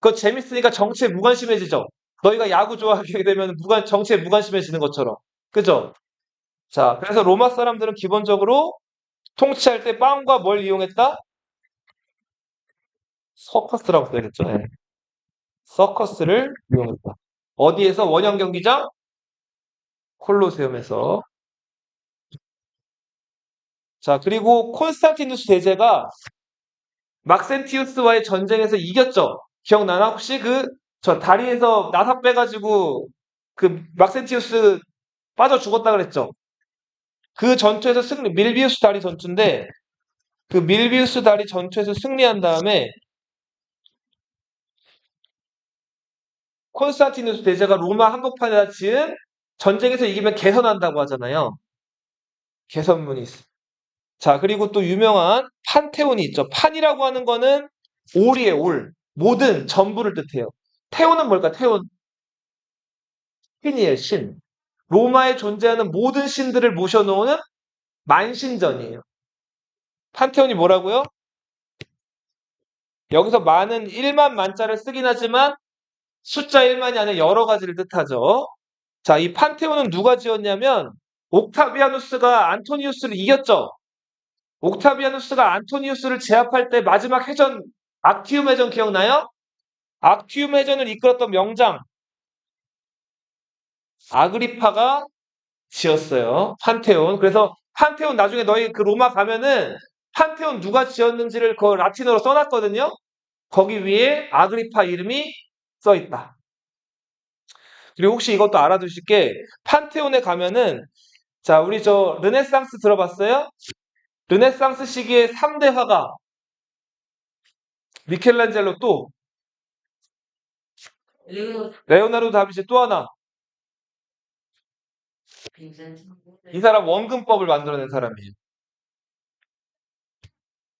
그거 재밌으니까 정치에 무관심해지죠? 너희가 야구 좋아하게 되면 정치에 무관심해지는 것처럼. 그죠? 자, 그래서 로마 사람들은 기본적으로 통치할 때 빵과 뭘 이용했다? 서커스라고 써야겠죠? 네. 서커스를 이용했다. 어디에서? 원형 경기장? 콜로세움에서. 자, 그리고 콘스탄티누스 대제가 막센티우스와의 전쟁에서 이겼죠? 기억나나? 혹시 저 다리에서 나사 빼가지고 막센티우스 빠져 죽었다 그랬죠? 그 전투에서 밀비우스 다리 전투인데 그 밀비우스 다리 전투에서 승리한 다음에 콘스탄티누스 대제가 로마 한복판에다 지은 전쟁에서 이기면 개선한다고 하잖아요. 개선문이 있어. 자, 그리고 또 유명한 판테온이 있죠. 판이라고 하는 거는 올이에요, 올. 모든, 전부를 뜻해요. 테온은 뭘까, 테온? 신이에요, 신. 로마에 존재하는 모든 신들을 모셔놓은 만신전이에요. 판테온이 뭐라고요? 여기서 많은 1만 만자를 쓰긴 하지만 숫자 1만이 아니라 여러 가지를 뜻하죠. 자, 이 판테온은 누가 지었냐면 옥타비아누스가 안토니우스를 이겼죠. 옥타비아누스가 안토니우스를 제압할 때 마지막 해전 악티움 해전 기억나요? 악티움 해전을 이끌었던 명장 아그리파가 지었어요. 판테온. 그래서 판테온 나중에 너희 그 로마 가면은 판테온 누가 지었는지를 그 라틴어로 써놨거든요. 거기 위에 아그리파 이름이 써 있다. 그리고 혹시 이것도 알아두실 게 판테온에 가면은 자, 우리 저 르네상스 들어봤어요? 르네상스 시기의 3대 화가 미켈란젤로 또 레오나르도 다빈치 또 하나 이 사람 원근법을 만들어낸 사람이에요.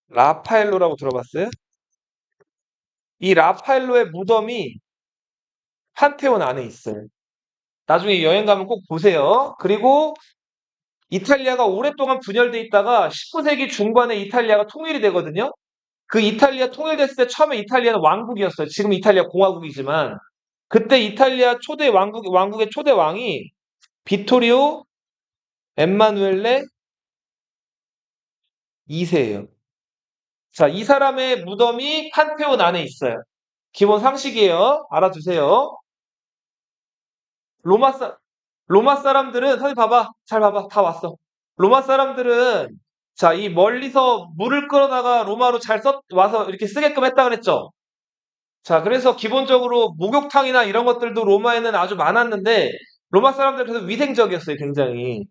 라파엘로라고 들어봤어요? 이 라파엘로의 무덤이 판테온 안에 있어요. 나중에 여행 가면 꼭 보세요. 그리고 이탈리아가 오랫동안 분열돼 있다가 19세기 중반에 이탈리아가 통일이 되거든요. 그 이탈리아 통일됐을 때 처음에 이탈리아는 왕국이었어요. 지금 이탈리아 공화국이지만 그때 이탈리아 초대 왕국의 초대 왕이 비토리오 엠마누엘레 2세예요. 자, 이 사람의 무덤이 판테온 안에 있어요. 기본 상식이에요. 알아두세요. 로마 사 로마 사람들은 선생님 봐봐. 잘 봐봐. 다 왔어. 로마 사람들은 자, 이 멀리서 물을 끌어다가 로마로 와서 이렇게 쓰게끔 했다 그랬죠. 자, 그래서 기본적으로 목욕탕이나 이런 것들도 로마에는 아주 많았는데 로마 사람들은 그래서 위생적이었어요, 굉장히.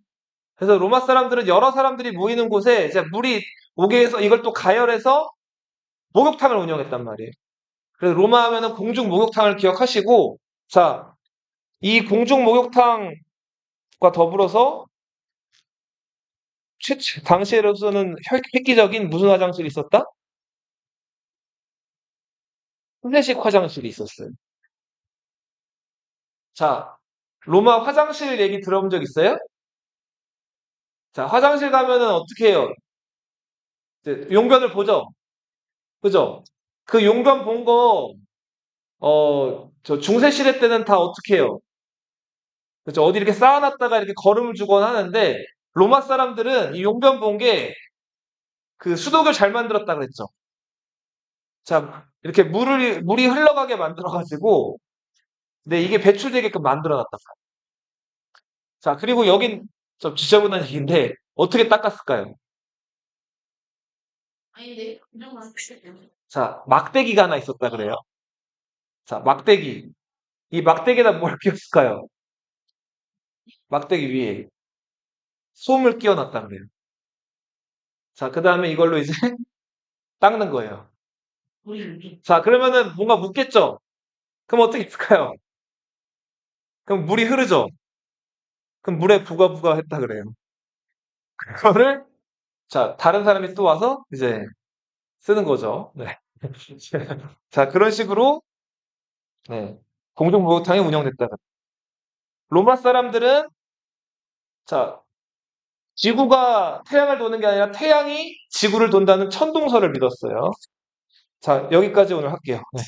그래서 로마 사람들은 여러 사람들이 모이는 곳에 이제 물이 오게 해서 이걸 또 가열해서 목욕탕을 운영했단 말이에요. 그래서 로마 하면은 공중 목욕탕을 기억하시고, 자, 이 공중 목욕탕과 더불어서 당시로서는 획기적인 무슨 화장실이 있었다? 후레식 화장실이 있었어요. 자, 로마 화장실 얘기 들어본 적 있어요? 자, 화장실 가면은 어떻게 해요? 이제 용변을 보죠? 그죠? 그 용변 본 거, 저 중세시대 때는 다 어떻게 해요? 그죠? 어디 이렇게 쌓아놨다가 이렇게 걸음을 주거나 하는데, 로마 사람들은 이 용변 본 게 그 수도교 잘 만들었다 그랬죠? 자, 이렇게 물이 흘러가게 만들어가지고, 근데 이게 배출되게끔 만들어놨단 말이에요. 자, 그리고 여긴 좀 지저분한 얘기인데, 어떻게 닦았을까요? 자, 막대기가 하나 있었다 그래요. 자, 막대기. 이 막대기에다 뭘 끼웠을까요? 막대기 위에 솜을 끼워놨다 그래요. 자, 그 다음에 이걸로 이제 닦는 거예요. 자, 그러면은 뭔가 묻겠죠? 그럼 어떻게 했을까요? 그럼 물이 흐르죠? 그럼 물에 부가부가 했다 그래요. 그거를, 자, 다른 사람이 또 와서 이제 쓰는 거죠. 네. 자, 그런 식으로, 네. 공중목욕탕이 운영됐다. 로마 사람들은, 자, 지구가 태양을 도는 게 아니라 태양이 지구를 돈다는 천동설을 믿었어요. 자, 여기까지 오늘 할게요. 네.